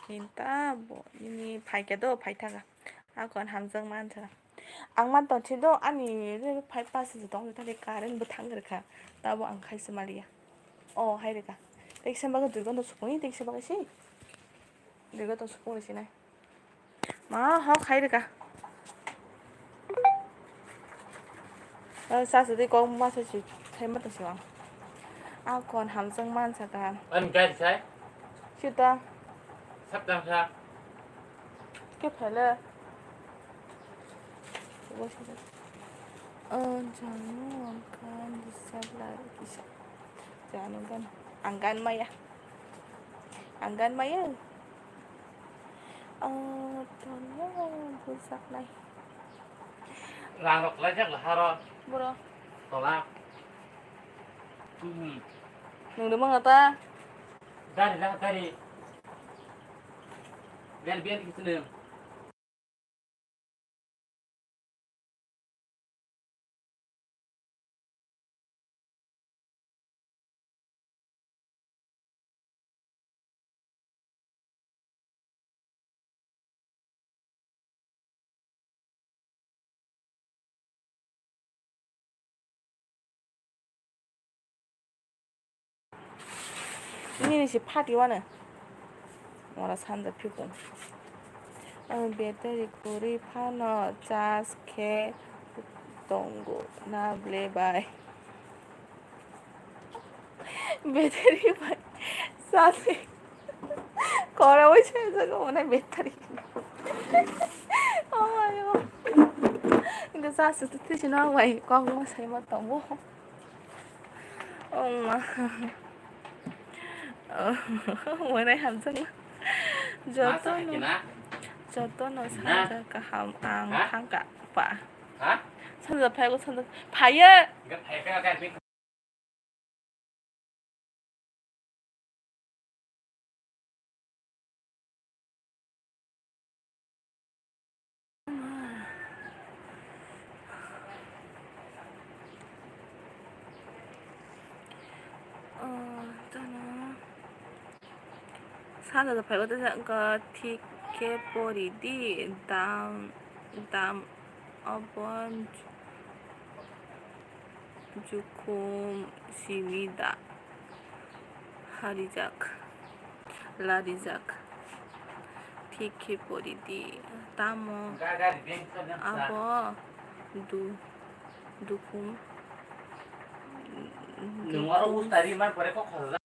A: hinta bo ini phaikedo phaithaga kon hamjang mancha angman to chido ani re phai pas ji dong ta karen bthang reka tabo ang khaise malia hai reka tekse baga durgon to suponi tekse baga si durgon to suponi sinai ma ha khai reka sa su de ko ma sa chi thai ma to siwa kon hamjang mancha ka
B: anh cái sai
A: chuta
B: sắp ra sao
A: cái phải là Janu akan disebelah kisah Janu kan anggan maya tanya busak này
B: làm được lấy chắc là hai rồi
A: bro
B: tao làm
A: đừng đứng bằng ta
B: ra đi biar gitu nih.
A: Ini sih party warna. Warna 산자 피고. 배터리 고리 파너 자스케 동고 나블레바이. 배터리 바이 사세. 거라고 쳐서 오늘 배터리. 아유. 근데 사스 뜻이 나와 있고 뭐 잘못도 뭐. 엄마. Bữa nay hành sinh 저또는 산자가 한가 봐. 산자 팔고 산자 봐야.
B: 이거 배가 가야
A: 있잖아. 산자 팔고 뜻은 거 티켓볼이디 다음 어번 주콤 시미다 라리작 티켓볼이디 다음 아버 두콤
B: Nunggu aku tadi mah pada kok khas.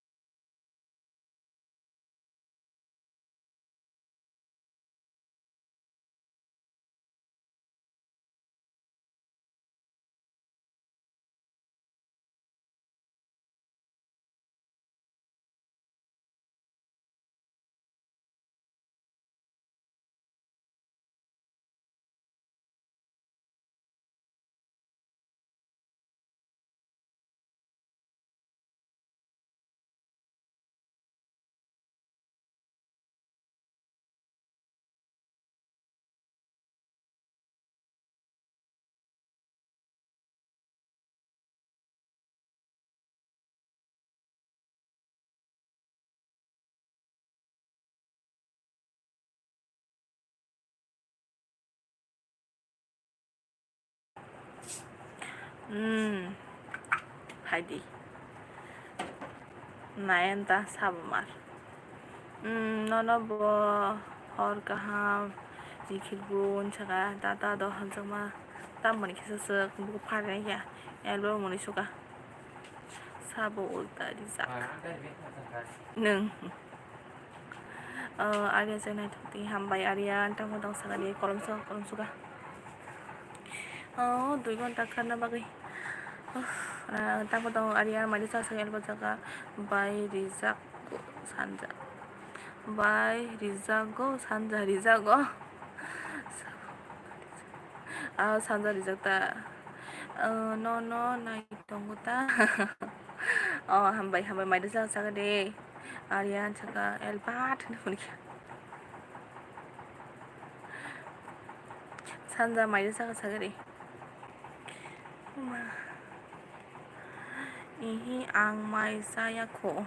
A: Hadi. Nayanta sabmar. Nono bo और कहाँ जिखिरबुन छगा दादा दो हंजमा tam mani kisasa kumbu parang ya elo mani suka sabo ulta di sak neng Arya saya nanti hambai Arya antang utang sangat di kolom suka dua kontak karena bagai antang utang Arya mandi sa sangat baca by Rizak Sanja by Rizago Sanja Rizago 산자 리작다 no 나이 동고다 한바이 마이드 사가데 아리안 차가 엘바트 보니까 산자 마이드 사가데 이히 앙마이 사야코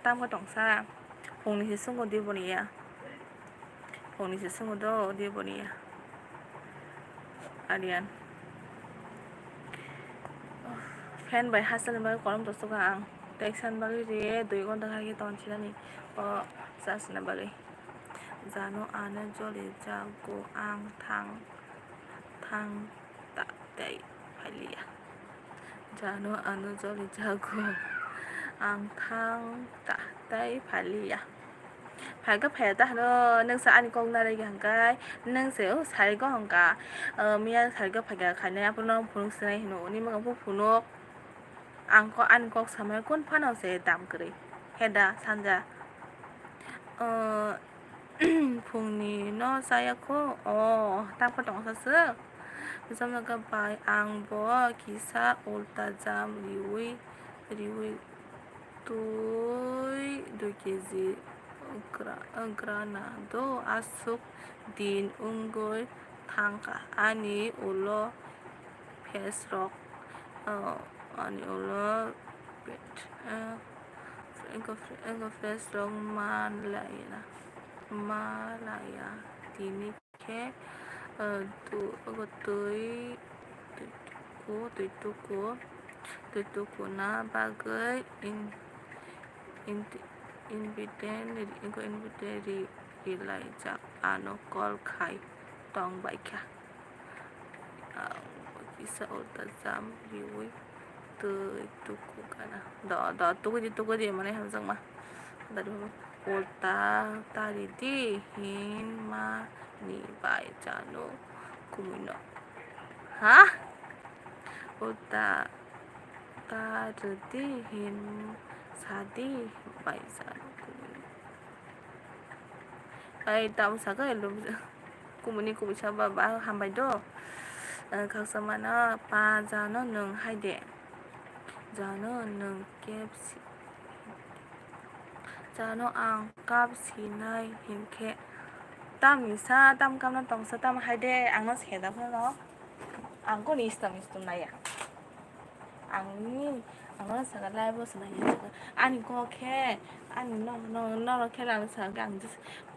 A: 땀과 동사 봉리시 쓴거 디보니야 봉리시 쓴거도 디보니야 Arian fan by Hasan by kolom dosto ka ang texan bagi re dui gonta kaki ton chilani sas na bagi Janu ane joli jago ang thang tak dai phalia Janu ane joli jago ang thang tak dai phalia phải cấp hệ ta nó nâng sa anh con đây hàng cái nâng xéo sai có hàng cả mía sai có phải cả khai này apun nó phun sai nó ni mà không phun nó ăn có sao mà con phát nó sẽ tạm cái heada sanja phun ni nó sai có tạm có tổng sao sơ xong rồi cái bài ăn bò kisa ulta jam riui tôi đôi cái gì granado asuk din unggul tangka ani ulo pesrok ani ulo engko pesrok Malaya dini ke tuituku na bagay inviteri ilajak ano kol kai tong baikya isa utazam liwi tuituku kana do tuku di mana hamzang mah tadi Ulta taridi hin ma ni bai Janu kumino hah Ulta taridi hin sadi bai Janu kumino ay tao sa ka lum kumuni kumisa ba hambai do kaksamana pa Janu nung haide Janu nung kepsi Janu ang kap sinai hinke tam isa tam kam na tong sa tam haide ang no seda pho ang ko ni istam na ya ang no sa ga lai bo sa na ya ani ko ke ani no ke lang sa ga ang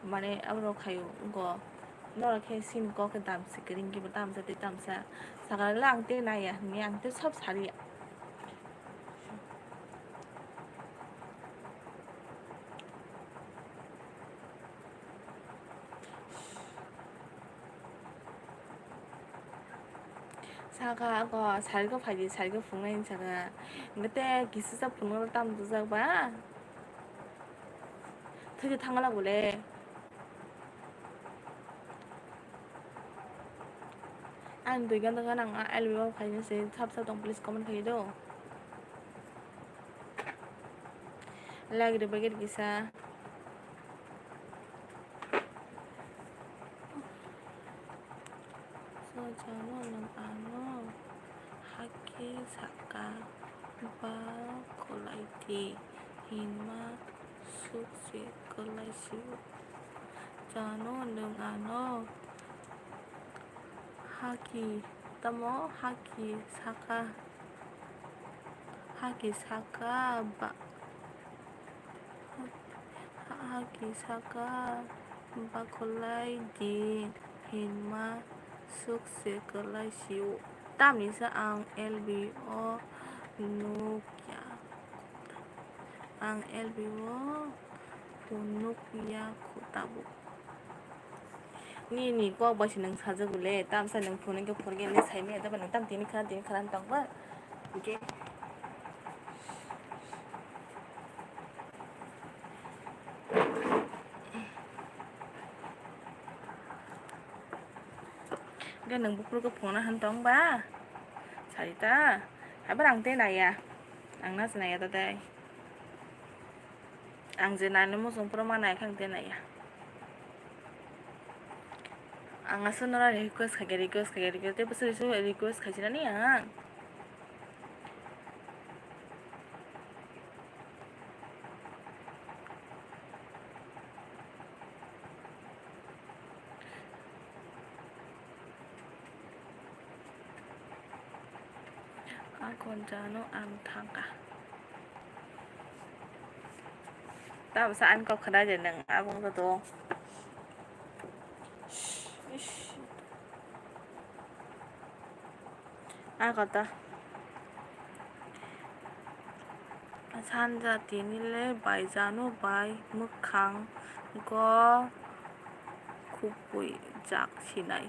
A: mane abro khayo go no ke sin ko ke tam se kring ki tam sa ga lang te na ya ni ang te sab sari 사가 거 살고 파지 살고 붕어인 차가 그때 기스사 붕어 땀도 사봐 되게 당하려고 그래 안 되게 내가 알비와 파이는세 탑사동 플리스 커먼 파이도 lagi dibagi bisa so Janu nang ano haki saka ba kolaiti hima suksi kolaisi Janu nang ano haki tamo haki saka ba haki saka ba kolaiti hima suksi kolaisi tam ni sa ang LBO nukya ang LBO nukya kutabu ni ko ba sin nang saja gule tam sa nang phone ke phone ge ne sai ne da ban tam tin khan tang ba okay cái nâng bút cái phone nó hành tông ba sai ta hãy bắt ăn thế này à ăn nó này ta đây ăn gì này nó muốn dùng promo này khang thế này à ăn ở sân nó request khai thế bữa sau request khai gì nè à con Janu ăn thang cả ta bisa ăn kok kada je nang abang to kata 산자 디닐레 바이자노 바이 묵캉 go kupui jak sinai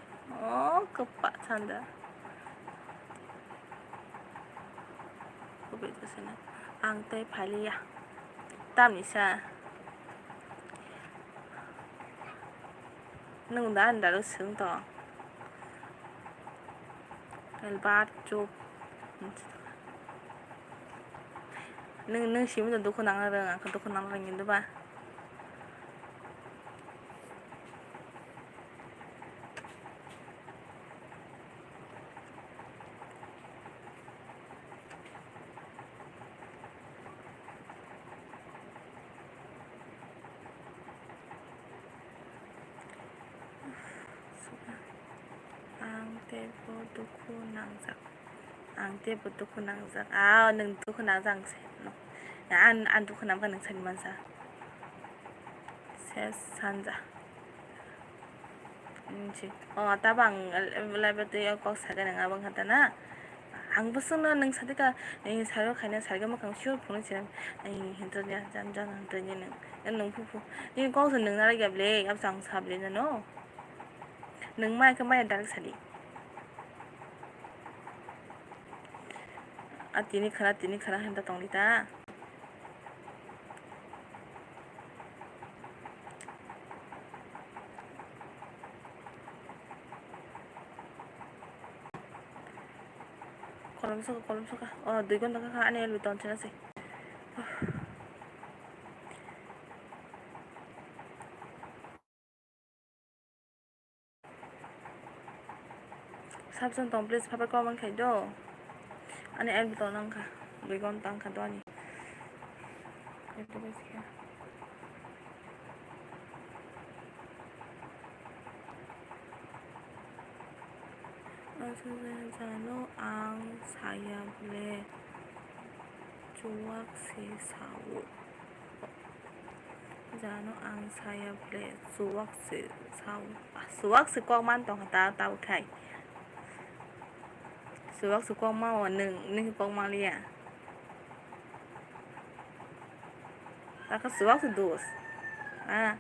A: kepak sanda kupui jak sinai ang tei phalia tam ni sa nung da anda lo sung to el bat chop nung sim da dukho nang ra ka dukho nang ring inda ba Tebo duku nangzak. Ang tebo duku nangzak. Ah, nang duku nangzak se. No. An duku nangzak nang sani mansa. Ses sanza. Inci. Oh, tabang lebetu yo kok saga nang abang kata na. Ang busno nang sadika ing sayo kanya sarga makang sure puno siram. Ai hintonya janjan hintonya nang pupu. Ni kok sen nang nara gable ab sang sable na no. Nang mai ka mai darak sali. Tini khara handa tonglita. Kolom suka. Oh, 2 gon ka ane lu ton chana se. Sabson tong please papa ko man kay do. Ane el ton nang ka. 2 gon tang ka do ani. Ito ba siya? Janu ang saya boleh cuak si sawu. Janu ang saya boleh cuak si sawu. Cuak si quang man tong ta tao khai. Cuak si quang man wa nung quang man lia. Ta ka cuak si dos. À.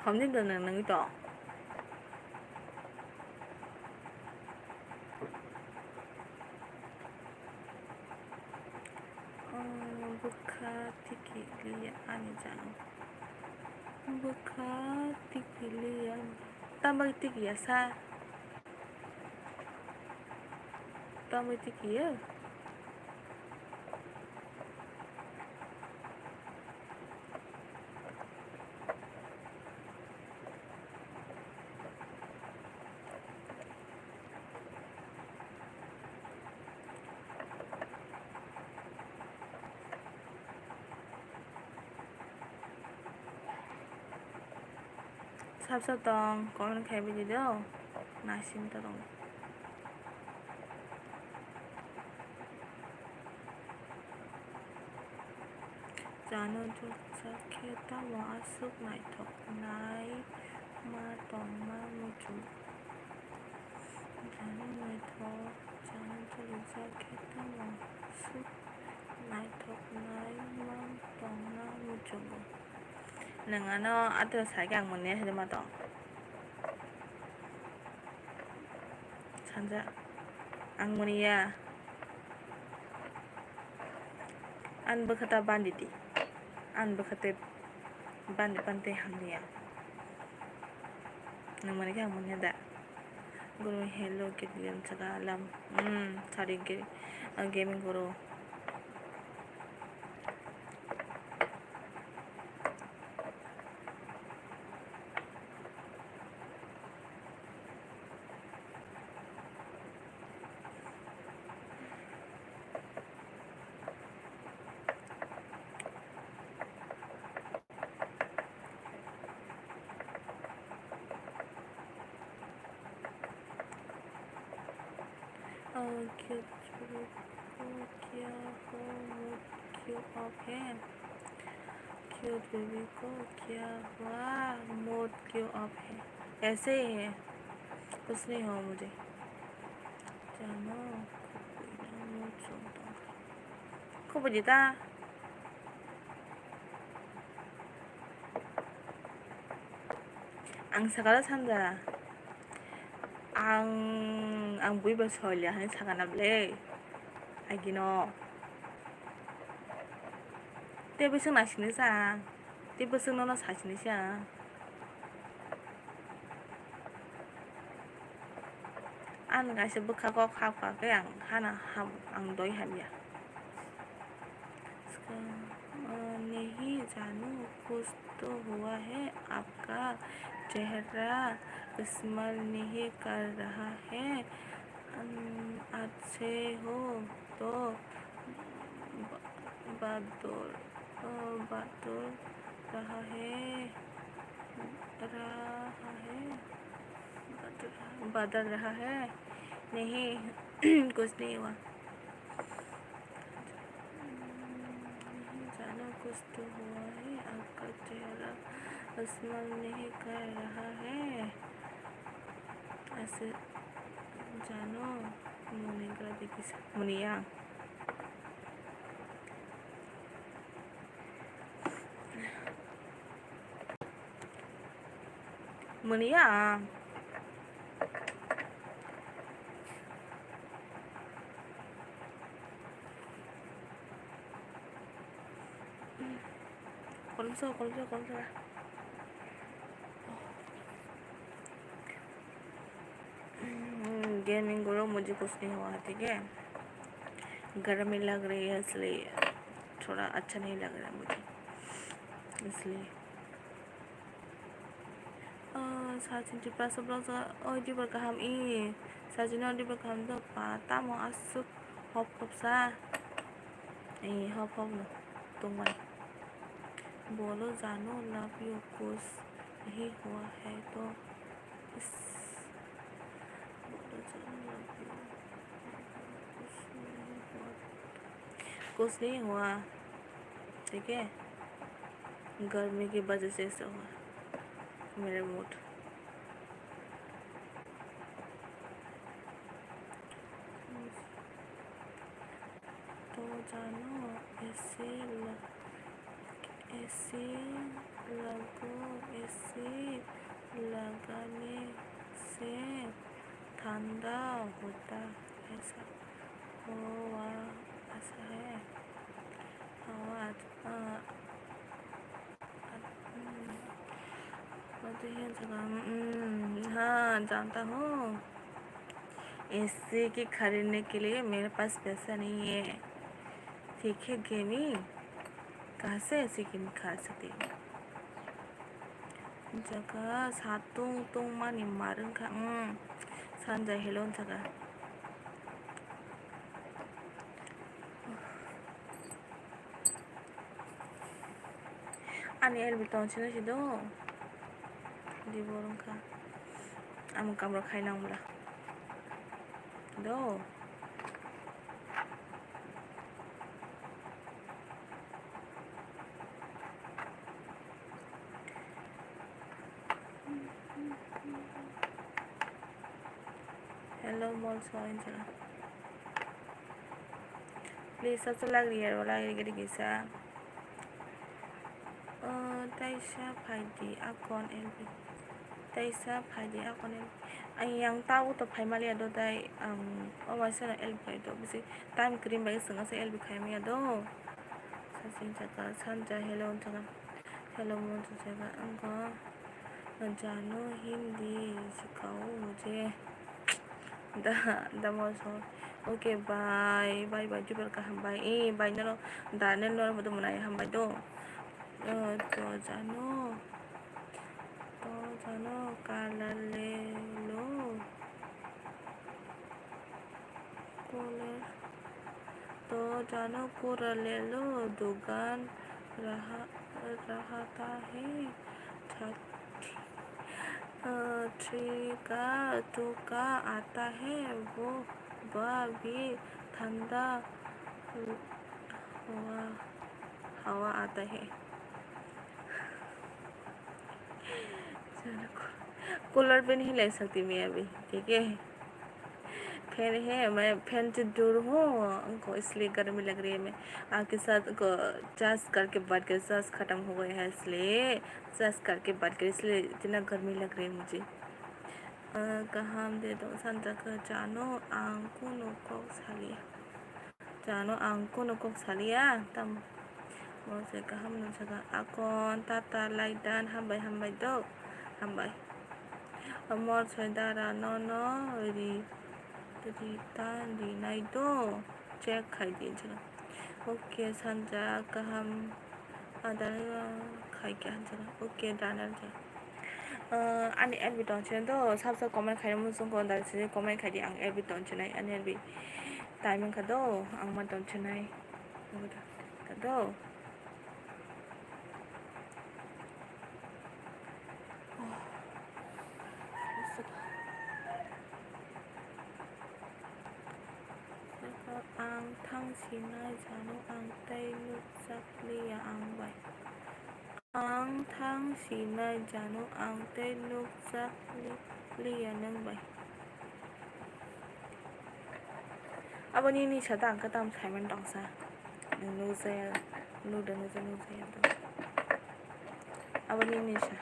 A: Không biết được nâng to. Buka tiki liya ani Janu. Buka tiki liya. Tambah tiki ya sa. Tambah tiki ya. Sắp tòng có mình khai bây giờ đâu nai xin ta tòng Janu cho sakhe ta wa asuk nai thok nai ma tòng ma mu chu Janu nai thok Janu cho sakhe ta wa asuk nai thok nai ma tòng ma mu chu nang ano ato sagang mo niya hidima to sanza ang munia an bakata banditi an bakate bandi pante hamniya nang manike ang munia da guru hello kidyan saka alam sorry gaming guru cute क्या हो mood क्यों off है cute baby को क्या हुआ mood क्यों off है ऐसे ही है कुछ नहीं हो मुझे जानो mood सुनता को बजीता ang sakala sanda ang buiba solya hani saganable agino tebu sing nasini sa tebu sing nono sasini sia an ga se buka ko kha ka yang hana ham ang doi hamya nehi Janu kus तो हुआ है, आपका चेहरा इस्तेमाल नहीं कर रहा है, अच्छे हो तो बदल रहा है बदल रहा है। नहीं कुछ नहीं हुआ। जानो कुछ तो हुआ है, आपका चेहरा इस्तेमाल नहीं कर रहा है, ऐसे जानो मुनिया मुनिया कौन सा गेमिंग करो, मुझे कुछ नहीं हुआ, ठीक है। गर्मी लग रही है इसलिए थोड़ा अच्छा नहीं लग रहा है मुझे, इसलिए 사진 뒷발서 블로그 어디볼 kaham i 사진 어디볼 kaham도 pata mo asuk hop hop sa hop hop no tumai बोलो जानो लव यू कुछ नहीं हुआ है तो इस बोलो जानो लव यू कुछ नहीं हुआ, ठीक है। गर्मी की वजह से ऐसा हुआ मेरा मूड। तो जानो ऐसे लगाने से ठंडा होता ऐसा हुआ, ऐसा है हवा हाँ जानता हूँ। एसी की खरीदने के लिए मेरे पास पैसा नहीं है, ठीक है। गेमिंग कहाँ से एसी की खरीद सकती हूँ, जगह सातों तो मानी मारन का 산자 헬론 자가 아니 엘비 던치는 시도 디보름 카 아무 감로 खाइनांगला दो हेलो मॉल सॉइन चला प्लीज सबसे लग रही है वाला ये किसा ताइसा फाइदी अकाउंट एलबी ताइसा फाइदी अकाउंट एलबी आई yang tahu तो फाइ मालिया दो दाई अवाइसा एलबी तो बिसे टाइम क्रीम बाई संगा से एलबी खाई मिया दो सासिन जगह 산자 हेलो जगह हेलो मॉल जगह अंको जानू हिंदी सिखाओ मुझे दा मौसम ओके बाय बाय बाय जुबल का हम बाय बाय ना दाने नो मतो मनाय हम बाय दो तो जानो काला ले लो तो जानो पूरा ले लो दुकान रहता है टू का आता है वो वह भी ठंडा हवा आता है कूलर भी नहीं ले सकती मैं अभी, ठीक है। फैन है, मैं फैन से दूर हूँ उनको, इसलिए गर्मी लग रही है। मैं आपके साथ को चार्ज करके बात कर, चार्ज ख़त्म हो गया है इसलिए चार्ज करके बात कर, इसलिए इतना गर्मी लग रही है मुझे। कहाँ दे दो संता का जानो आंको नको सालिया तम मुझे कहाँ न जगह अकौन ताता लाइदान हम बाय दो हम बाय अमर सैदारा नो रिता रिनाई दो चेक खाई दिए जगह ओके संजा का हम खायके हानजाना okay दानालजा ani elbi tonchen do sabsa comment khaina musung ko dal se comment khadi ang elbi tonchenai ani elbi timing ka do ang ma tonchenai ka do ang thang sinai janu ang tay nuk sakliya ang bai ang thang sinai janu ang tay nuk sakliya nang bai abani ni chata ang katam khaiman dongsa nu zaya nu da nu zaya do abani ni cha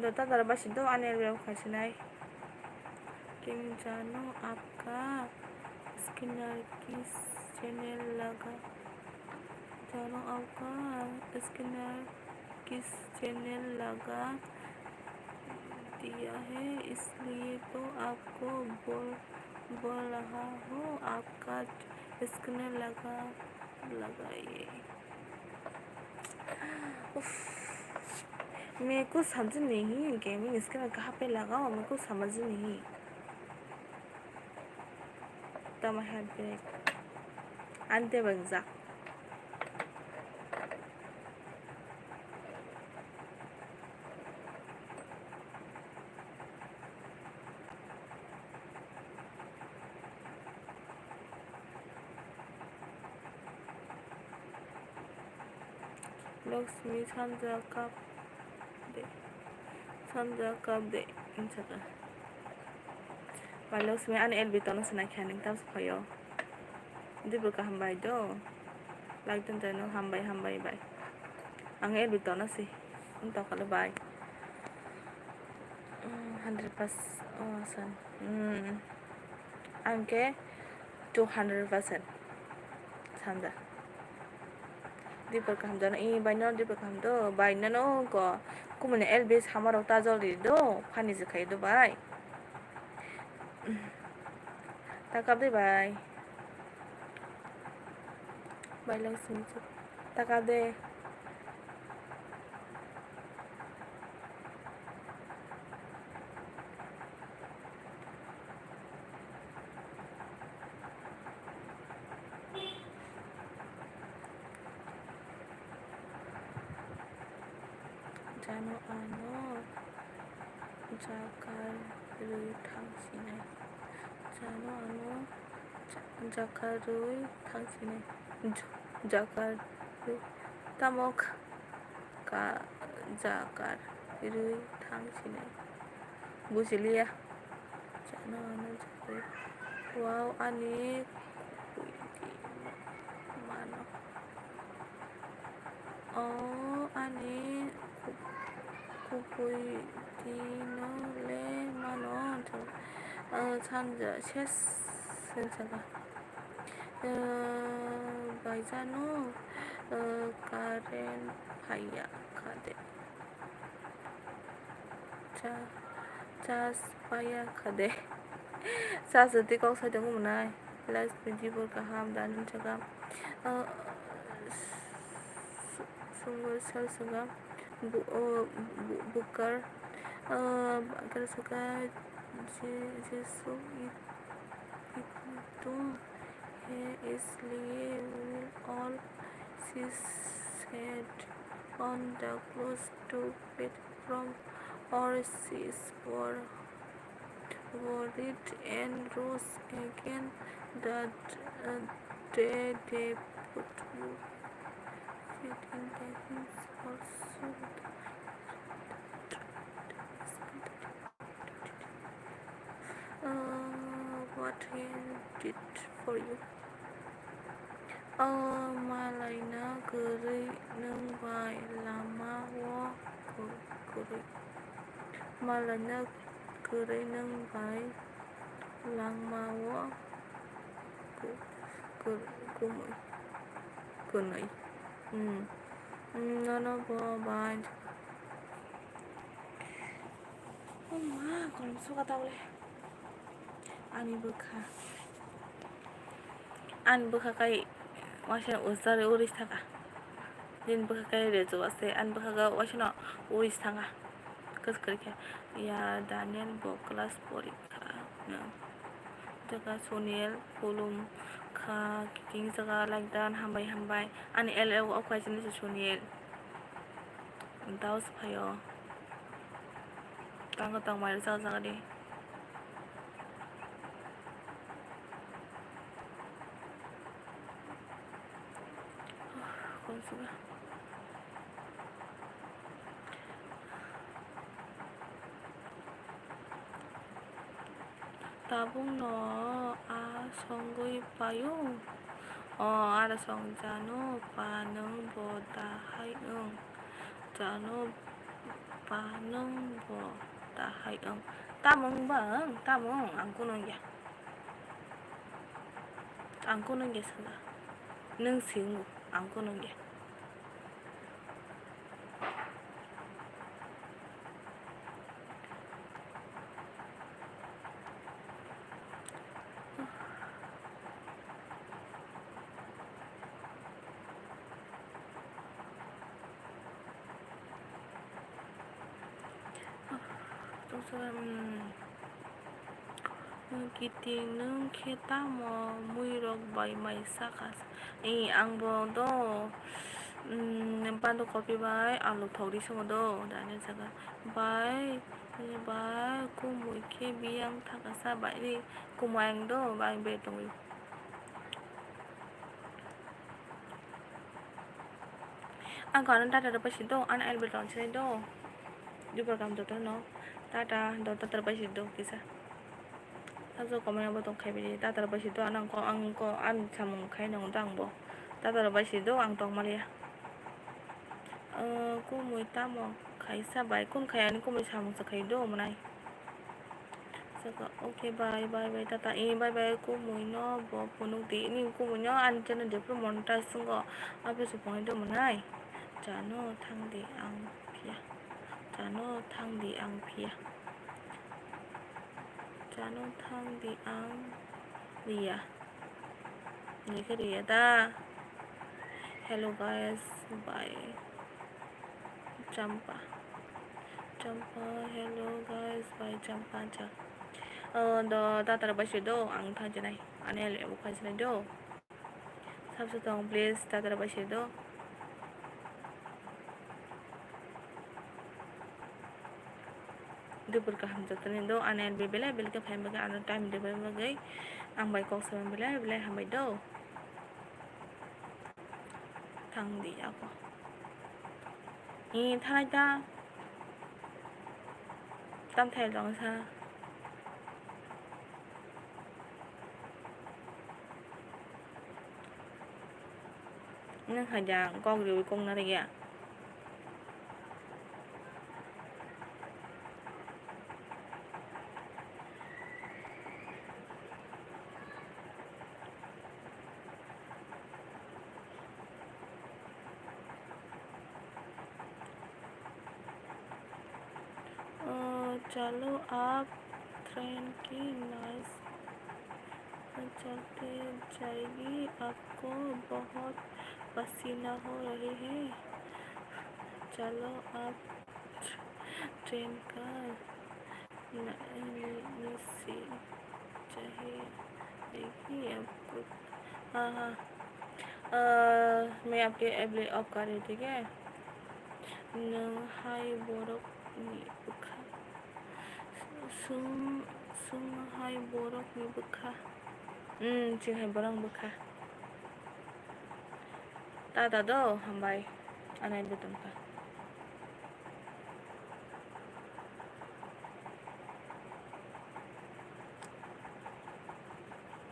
A: दोता दरबा सिद्धो आने wave खासिनाई किम जानो आपका Skinner किस channel लगा जानो आपका Skinner किस channel लगा दिया है इसलिए तो आपको बोल रहा हूँ आपका स्किनर लगाइए मेरे को समझ नहीं गेमिंग स्किनर कहाँ पे लगाओ मेरे को समझ नहीं तमा हेड ब्रेक अंते बंजा लक्ष्मी संजा कब दे इंसाता लक्ष्मी आने एलबी तो नसना खाने तब सफायो दिबो का हमबाय दो लाइक जानो हमबाय बाय आं एलबी तो नसी उनता कल बाय 100% आंके 200% संजा दिपर काम जानो बायनो दिपर काम दो बायनो नो को कुमने एलबी सामारो ताजोली दो फानी जखाय दो बाय ताकाब दे बाय लक्ष्मी ताकाब दे जानो आनो जाकार रुई थांसिने जानो आनो जाकार रुई थांसिने जाकार तामोक का जाकार रुई थांसिने बुझलिया जानो आनो जाकार वाव आनी मानो ओ आनी कुकुइदिनो ले मानो 산자 센사가 바이자노 가렌 파이야 카데 자 파이야 카데 사스티 koksa dong munai last dibor ka ham dan jaga sungguh suga bukar agar suka jesu itu है इसलिए will all she said on the close to it from or she's worried and rose again that day they put you feeding the hens also what he did for you मालायना गोरै नोंबाय लामावा गोरै मालायना गोरै नोंबाय लामावा गुमै good night. No, bye. 엄마, 그럼 수가 다올래. 아니 부카가이 와시나 우사리 오리스타가. 닌 부카가이 레조 왔세. 안 부카가 와시나 오리스타가. 그래서 그렇게 야 다니엘 클라스 보리카. Jaga Soniel Polum Ka King Zaga like dan hambai an LL of question is Soniel Daos Payo Tangatang Marisa Zagadi Consuga Tabung no Songui Payo Ada Song Janu Panung Boda Hai Janu Panung Boda Hai Tamung Bang Tamung Ang kuno ge sada nung singu ang kuno ge Kiti nung kita mo muirog by my sakas ang bodo pando kopi bay alu thori sumodo dane saga bay kumui ke biang thakasa bay kumayang do bay betong ang kanan tata dapat sido an el beton sido dibor kam joto no tata do tata dapat sido kisa Tazo komen apa tong kai biji tata dapat sido an samung kai nong dang bo tata dapat sido ang tong malia kumui tamo kai sa bay kum kai ani kumui samung sa kai do manai saka okay bye tata bye kumui no bo punuk di ni kumui no an chana de pro monta sungo ape su point do manai Janu thang di ang pia Janu thang di ang ria ni ke ria ta hello guys bye Champa hello guys bye Champa cha do ta tar ba do ang tha janai anel e ukha janai do sabse tong please ta tar ba do Debur ka ham jatane do anel be bela bel ka pham baga an time debur ma gai ang bai kok sam bela ham bai do thang di ako thai ta tam thai long sa nang haja con riu con na ria चलो आप train की noise चलते जाएगी आपको बहुत पसीना हो रही है चलो आप ट्रेन का नीचे चाहिए आपको हाँ मैं आपके एबले ऑफ कर रही ठीक है high Bodo hai borok ni bukha ching hai borang bukha ta do hambai anai betum ka